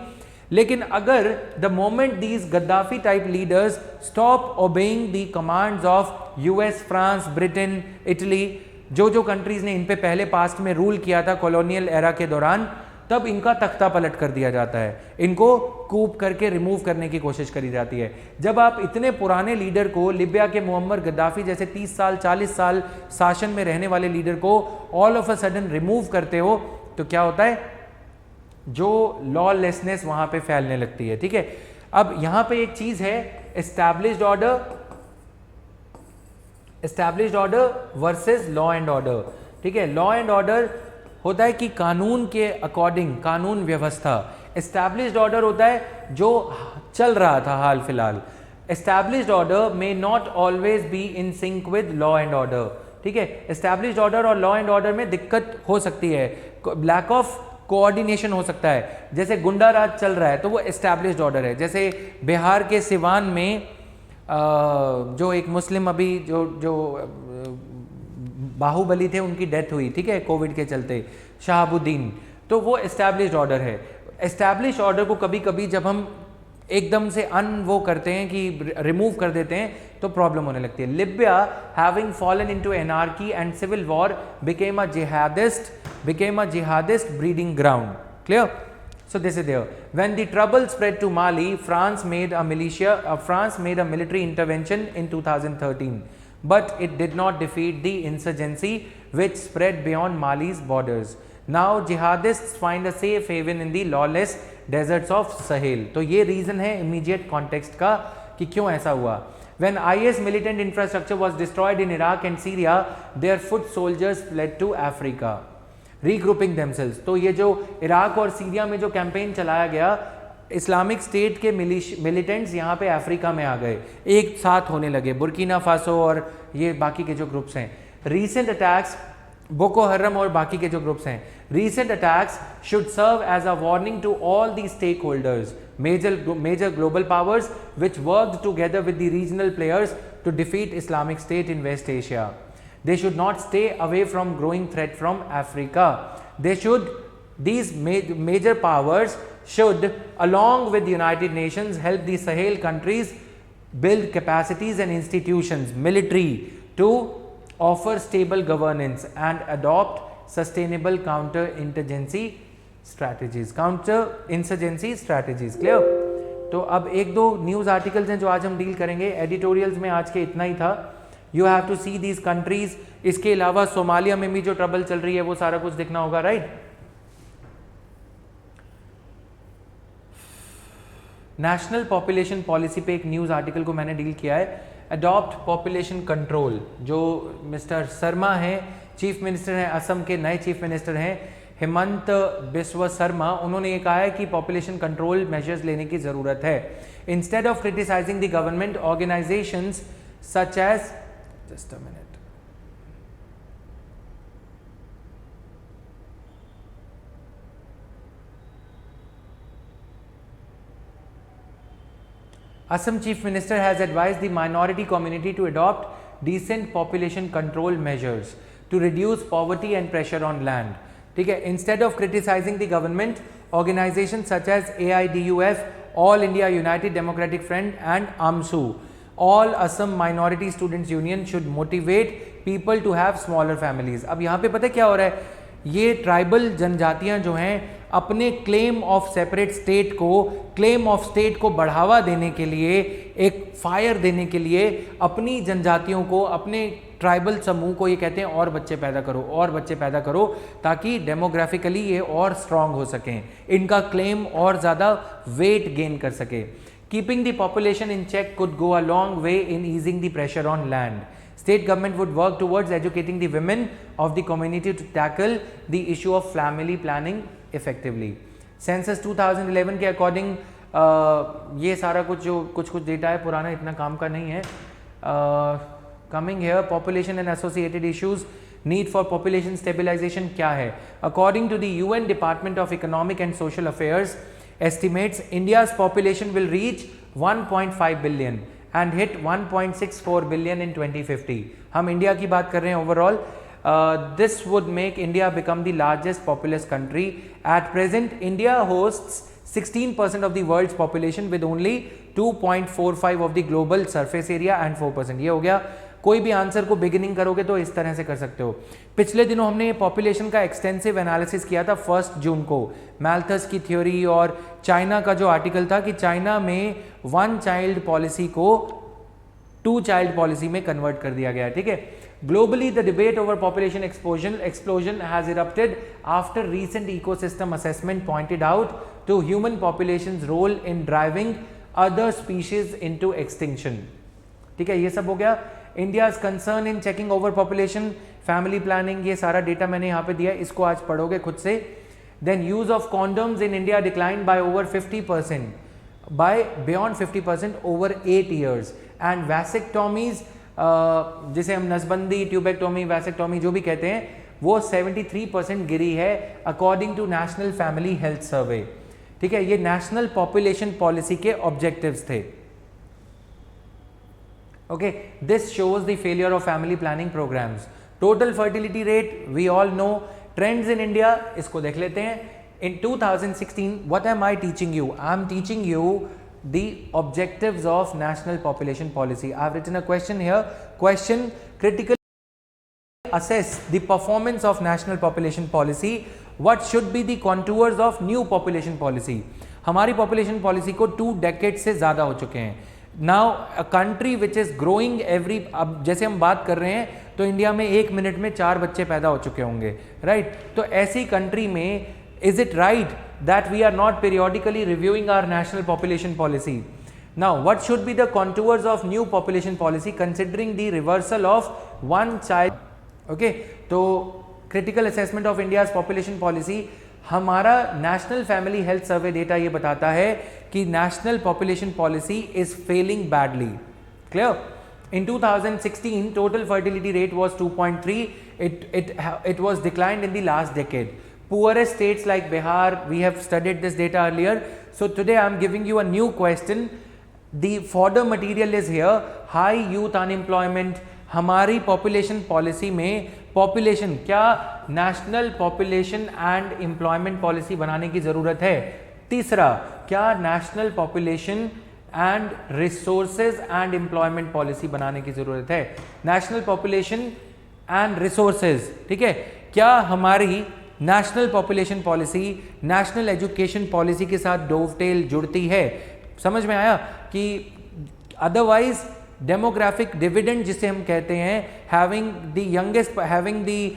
लेकिन अगर the moment these Gaddafi type leaders stop obeying the commands of US, France, Britain, Italy, जो जो कंट्रीज ने इन पे पहले पास्ट में रूल किया था कॉलोनियल एरा के दौरान, तब इनका तख्ता पलट कर दिया जाता है, इनको कूप करके रिमूव करने की कोशिश करी जाती है। जब आप इतने पुराने लीडर को, लिबिया के मुअम्मर गद्दाफी जैसे 30 साल 40 साल शासन में रहने वाले लीडर को all of a sudden remove करते हो, तो क्या होता है? जो लॉलेसनेस वहां पे फैलने लगती है, ठीक है। अब यहां पे एक चीज है, established order versus law and order, ठीक है। लॉ एंड ऑर्डर होता है कि कानून के अकॉर्डिंग, कानून व्यवस्था। एस्टैब्लिश्ड ऑर्डर होता है जो चल रहा था हाल फिलहाल। Established order may not always be in sync with law and order, ठीक है। एस्टैब्लिश्ड ऑर्डर और लॉ एंड ऑर्डर में दिक्कत हो सकती है, लैक ऑफ कोऑर्डिनेशन हो सकता है। जैसे गुंडा राज चल रहा है तो वो एस्टैब्लिश्ड ऑर्डर है। जैसे बिहार के सिवान में जो एक मुस्लिम अभी जो बाहुबली थे उनकी डेथ हुई, ठीक है, कोविड के चलते, शहाबुद्दीन, तो वो एस्टैब्लिश्ड ऑर्डर है। एस्टैब्लिश्ड ऑर्डर को कभी कभी जब हम एकदम से वो करते हैं कि रिमूव कर देते हैं तो प्रॉब्लम होने लगती है। Libya having fallen into anarchy and civil war became a jihadist breeding ground. Clear? So this is there. When the trouble spread to Mali, France made a military intervention in 2013, but it did not defeat the insurgency which spread beyond Mali's borders. Now jihadists find a safe haven in the lawless deserts of Sahel. तो ये reason है immediate context का कि क्यों ऐसा हुआ। When IS militant infrastructure was destroyed in Iraq and Syria, their foot soldiers fled to Africa. Regrouping themselves. तो ये जो इराक और सीरिया में जो कैंपेन चलाया गया, इस्लामिक स्टेट के मिलिटेंट्स यहाँ पे अफ्रीका में आ गए, एक साथ होने लगे, बुर्किना फासो और ये बाकी के जो ग्रुप्स हैं। रीसेंट अटैक्स, बोको हरम और बाकी के जो ग्रुप्स हैं, recent attacks should serve as a warning to all the stakeholders, major global powers which worked together with the regional players to defeat Islamic State in West Asia. They should not stay away from growing threat from Africa. These major powers should, along with the United Nations, help the Sahel countries build capacities and institutions, military, to offer stable governance and adopt sustainable counter-insurgency strategies. Clear? तो अब एक दो news articles हैं जो आज हम deal करेंगे। Editorials में आज के इतना ही था। You have to see these countries. इसके अलावा सोमालिया में भी जो ट्रबल चल रही है वो सारा कुछ देखना होगा, राइट? नेशनल पॉपुलेशन पॉलिसी पे एक न्यूज़ आर्टिकल को मैंने डील किया है। अडॉप्ट पॉपुलेशन कंट्रोल, जो मिस्टर शर्मा हैं, चीफ मिनिस्टर हैं, असम के नए चीफ मिनिस्टर हैं हेमंत बिस्वा शर्मा, उन्होंने ये कहा है कि पॉपुलेशन कंट्रोल मेजर्स लेने की ज़रूरत है। Instead of criticising the government, organisations such as, just a minute, Assam Chief Minister has advised the minority community to adopt decent population control measures to reduce poverty and pressure on land. ठीक है, instead of criticizing the government, organizations such as AIDUF, All India United Democratic Front and AMSU, All Assam Minority Students Union, should motivate people to have smaller families. अब यहाँ पे पता है क्या हो रहा है? ये ट्राइबल जनजातियाँ जो हैं अपने क्लेम ऑफ सेपरेट स्टेट को, क्लेम ऑफ स्टेट को बढ़ावा देने के लिए, एक फायर देने के लिए अपनी जनजातियों को, अपने ट्राइबल समूह को ये कहते हैं और बच्चे पैदा करो, और बच्चे पैदा करो, ताकि डेमोग्राफिकली ये और स्ट्रांग हो सकें, इनका क्लेम और ज़्यादा वेट गेन कर सके। Keeping the population in check could go a long way in easing the pressure on land. State government would work towards educating the women of the community to tackle the issue of family planning effectively. Census 2011 के according ये सारा कुछ जो कुछ data है पुराना, इतना काम का नहीं है। Coming here, population and associated issues, need for population stabilization क्या है? According to the UN Department of Economic and Social Affairs estimates, India's population will reach 1.5 billion and hit 1.64 billion in 2050. हम इंडिया की बात कर रहे हैं overall. This would make India become the largest populous country. At present, India hosts 16% of the world's population with only 2.45 of the global surface area and 4%. ये हो गया। कोई भी आंसर को बिगिनिंग करोगे तो इस तरह से कर सकते हो। पिछले दिनों हमने पॉपुलेशन का एक्सटेंसिव एनालिसिस किया था 1 जून को, मैल्थस की थ्योरी और चाइना का जो आर्टिकल था कि चाइना में 1 चाइल्ड पॉलिसी को 2 चाइल्ड पॉलिसी में कन्वर्ट कर दिया गया है, ठीक है। Globally the debate over population explosion has erupted after recent ecosystem assessment pointed out to human population's role in driving other species into extinction. ठीक है, ये सब हो गया। India's concern in checking overpopulation, family planning, ये सारा data मैंने यहाँ पे दिया है, इसको आज पढ़ोगे खुद से। Then use of condoms in India decline by over 50%, by beyond 50% over 8 years, and vasectomies जिसे हम नसबंदी, ट्यूबेक्टोमी, वैसेक्टोमी जो भी कहते हैं, वो 73% गिरी है according to national family health survey. ठीक है, ये नेशनल पॉपुलेशन पॉलिसी के ऑब्जेक्टिव्स थे। Okay, this shows the failure of family planning programmes. Total fertility rate we all know. Trends in India, इसको देख लेते हैं। In 2016 what am I teaching you? I am teaching you the objectives of national population policy. I have written a question here. Question: critically assess the performance of national population policy. What should be the contours of new population policy? हमारी population policy को 2 decades से ज़्यादा हो चुके हैं। Now a country which is growing every, अब जैसे हम बात कर रहे हैं तो इंडिया में 1 मिनट में 4 बच्चे पैदा हो चुके होंगे, राइट? तो ऐसी कंट्री में is it right that we are not periodically reviewing our national population policy? Now, what should be the contours of new population policy considering the reversal of one child? Okay, तो critical assessment of India's population policy, हमारा national family health survey data ये बताता है कि national population policy is failing badly. Clear? In 2016, total fertility rate was 2.3. It was declined in the last decade. Poorest states like Bihar, we have studied this data earlier. So today I am giving you a new question. The fodder material is here. High youth unemployment. हमारी population policy में population, क्या national population and employment policy बनाने की ज़रूरत है? तीसरा, क्या national population and resources and employment policy बनाने की ज़रूरत है? national population and resources, ठीक है, क्या हमारी national population policy national education policy के साथ डोवटेल जुड़ती है? समझ में आया कि अदरवाइज डेमोग्राफिक डिविडेंड जिसे हम कहते हैं, having the youngest, having the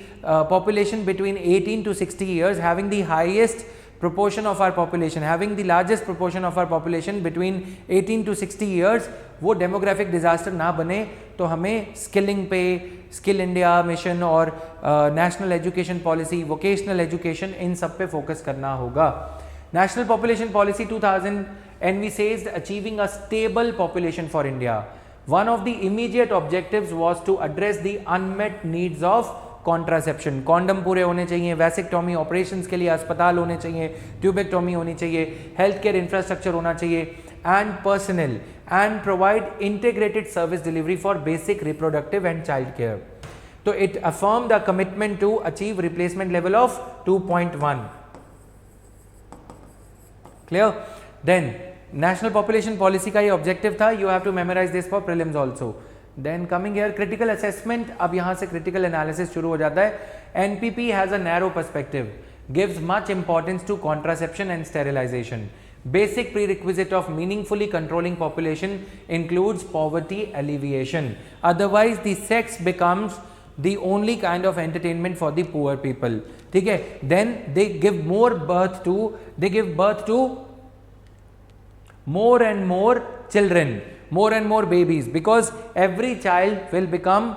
population between 18 to 60 years, having the highest proportion of our population, having the largest proportion of our population between 18 to 60 years, वो डेमोग्राफिक डिजास्टर ना बने तो हमें skilling पे, स्किल इंडिया मिशन और national education policy, vocational education, इन सब पे फोकस करना होगा। National population policy 2000 envisaged achieving a stable population for India. One of the immediate objectives was to address the unmet needs of contraception. Condom पूरे होने चाहिए, vasectomy operations के लिए अस्पताल होने चाहिए, ट्यूबेक्टोमी होनी चाहिए, हेल्थ केयर इंफ्रास्ट्रक्चर होना चाहिए, and personal, and provide integrated service delivery for basic reproductive and child care. तो it affirm the commitment to achieve replacement level of 2.1। Clear? Then national population policy का ये objective था। You have to memorise this for prelims also. Then coming here critical assessment, अब यहाँ से critical analysis शुरू हो जाता है। NPP has a narrow perspective, gives much importance to contraception and sterilisation. Basic prerequisite of meaningfully controlling population includes poverty alleviation, otherwise the sex becomes the only kind of entertainment for the poor people. ठीक है? Then they give birth to more and more children, more and more babies, because every child will become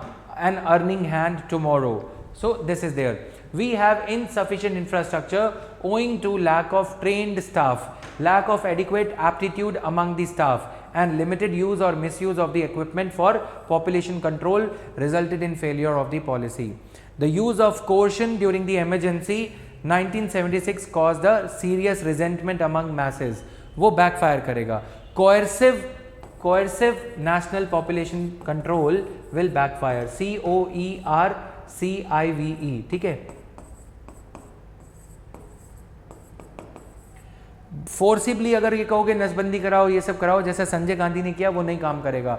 an earning hand tomorrow. So this is there. We have insufficient infrastructure owing to lack of trained staff, lack of adequate aptitude among the staff, and limited use or misuse of the equipment for population control resulted in failure of the policy. The use of coercion during the emergency 1976 caused a serious resentment among masses. वो backfire करेगा. Coercive national population control will backfire. COERCIVE. ठीक है? Forcibly अगर ये कहोगे नसबंदी कराओ, ये सब कराओ, जैसा संजय गांधी ने किया, वो नहीं काम करेगा।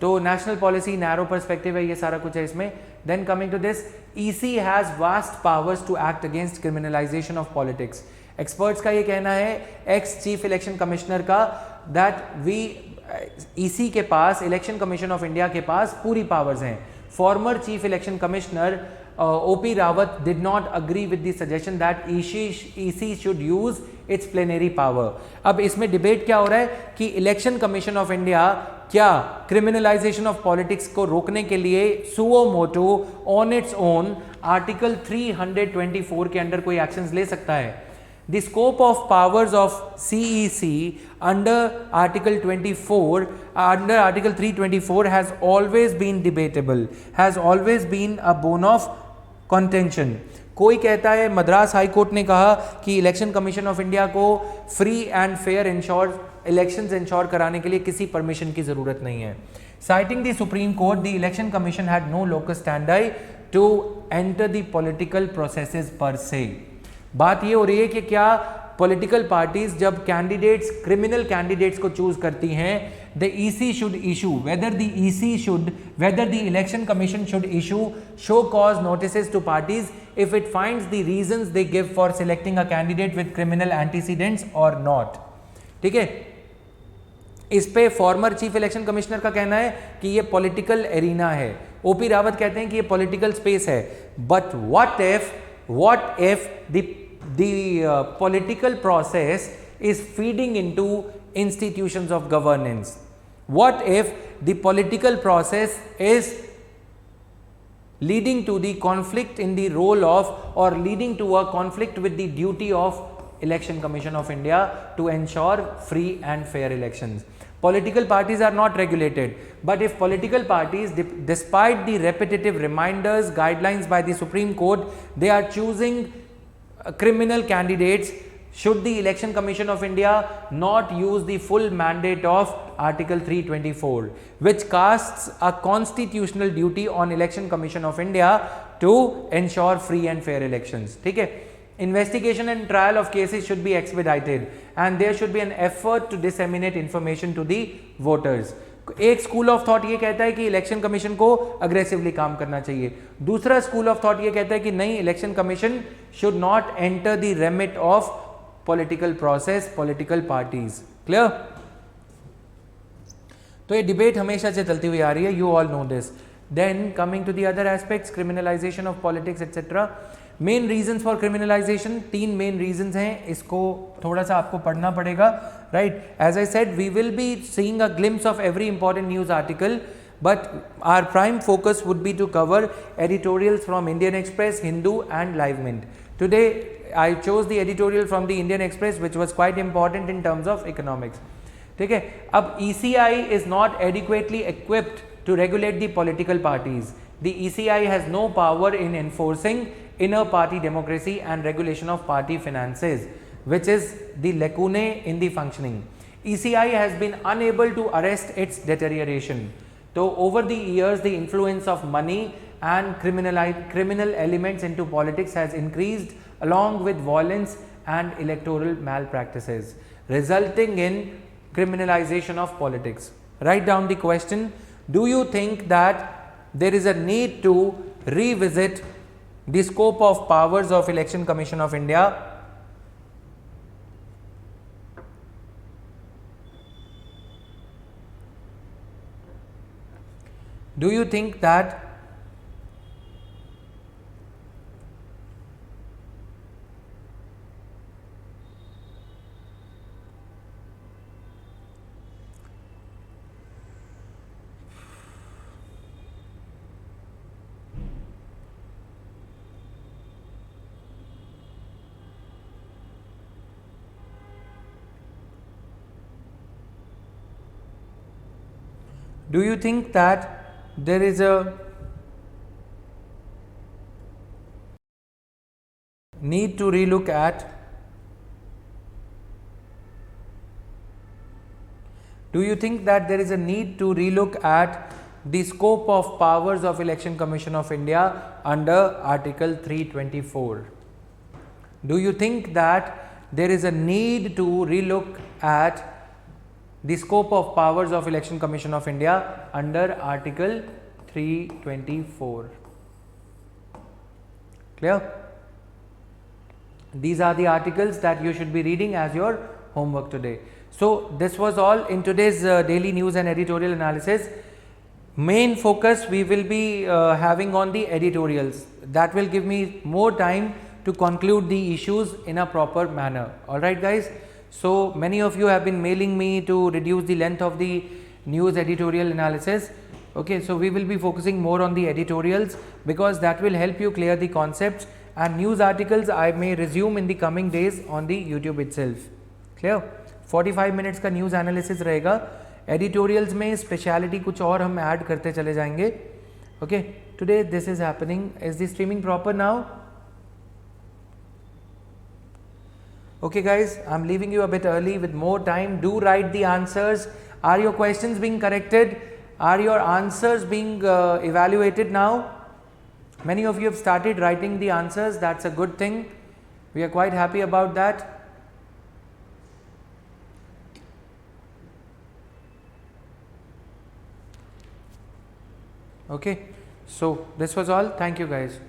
तो नेशनल पॉलिसी नैरो पर्सपेक्टिव है, ये सारा कुछ है इसमें। Then coming to this, EC has vast powers to act against criminalisation of politics. Experts का ये कहना है, एक्स चीफ इलेक्शन कमिश्नर का, दैट ईसी के पास, इलेक्शन कमीशन ऑफ इंडिया के पास पूरी पावर्स हैं। Former chief election commissioner OP Rawat did not agree with the suggestion that EC should use its plenary power. अब इसमें डिबेट क्या हो रहा है कि इलेक्शन कमीशन ऑफ इंडिया क्या क्रिमिनलाइजेशन ऑफ पॉलिटिक्स को रोकने के लिए suo motu on its own article 324 के अंडर कोई एक्शंस ले सकता है। The scope of powers of CEC under Article 24, under Article 324 has always been debatable, has always been a bone of contention. कोई कहता है, मद्रास हाई कोर्ट ने कहा कि इलेक्शन कमीशन ऑफ इंडिया को free and fair elections ensure कराने के लिए किसी परमिशन की जरूरत नहीं है. Citing the Supreme Court, the Election Commission had no locus standi to enter the political processes per se. बात ये हो रही है कि क्या पॉलिटिकल पार्टीज जब कैंडिडेट्स, क्रिमिनल कैंडिडेट्स को चूज करती हैं, the EC should issue, whether the election commission should issue show cause notices to parties if it finds the reasons they give for selecting a candidate with criminal antecedents or not. ठीक है, इस पे farmer chief election commissioner का कहना है कि ये political arena है. ओपी रावत कहते हैं कि ये पॉलिटिकल स्पेस है. But what if the political process is feeding into institutions of governance? What if the political process is leading to the conflict in the role of, or leading to a conflict with the duty of Election Commission of India to ensure free and fair elections? Political parties are not regulated, but if political parties, despite the repetitive reminders, guidelines by the Supreme Court, they are choosing criminal candidates, should the Election Commission of India not use the full mandate of Article 324, which casts a constitutional duty on Election Commission of India to ensure free and fair elections? ठीक है, investigation and trial of cases should be expedited and there should be an effort to disseminate information to the voters. एक school of thought ये कहता है कि election commission को aggressively काम करना चाहिए. दूसरा स्कूल ऑफ थॉट ये कहता है कि नहीं, election commission should not enter the remit of political process, political parties. Clear? तो ये डिबेट हमेशा से चलती हुई आ रही है, you all know this. Then coming to the other aspects, criminalisation of politics etcetera. Main reasons for criminalisation, 3 main reasons हैं, इसको थोड़ा सा आपको पढ़ना पड़ेगा. Right, as I said, we will be seeing a glimpse of every important news article, but our prime focus would be to cover editorials from Indian Express, Hindu and Live Mint. Today I chose the editorial from the Indian Express which was quite important in terms of economics. ठीक है, अब ECI is not adequately equipped to regulate the political parties. The ECI has no power in enforcing inner party democracy and regulation of party finances, which is the lacunae in the functioning. ECI has been unable to arrest its deterioration. So over the years, the influence of money and criminal elements into politics has increased along with violence and electoral malpractices, resulting in criminalization of politics. Write down the question: do you think that there is a need to revisit the scope of powers of Election Commission of India? Do you think that there is a need to relook at the scope of powers of Election Commission of India under Article 324? Do you think that there is a need to relook at the scope of powers of Election Commission of India under Article 324? Clear? These are the articles that you should be reading as your homework today. So this was all in today's daily news and editorial analysis. Main focus we will be having on the editorials. That will give me more time to conclude the issues in a proper manner. All right guys. So many of you have been mailing me to reduce the length of the news editorial analysis. Okay, so we will be focusing more on the editorials because that will help you clear the concepts and news articles I may resume in the coming days on the YouTube itself. Clear? 45 minutes का news analysis रहेगा. Editorials में speciality कुछ और हम add करते चले जाएंगे. Okay, today this is happening. Is the streaming proper now? Okay guys, I'm leaving you a bit early with more time. Do write the answers. Are your questions being corrected? Are your answers being evaluated now? Many of you have started writing the answers. That's a good thing. We are quite happy about that. Okay, so this was all. Thank you guys.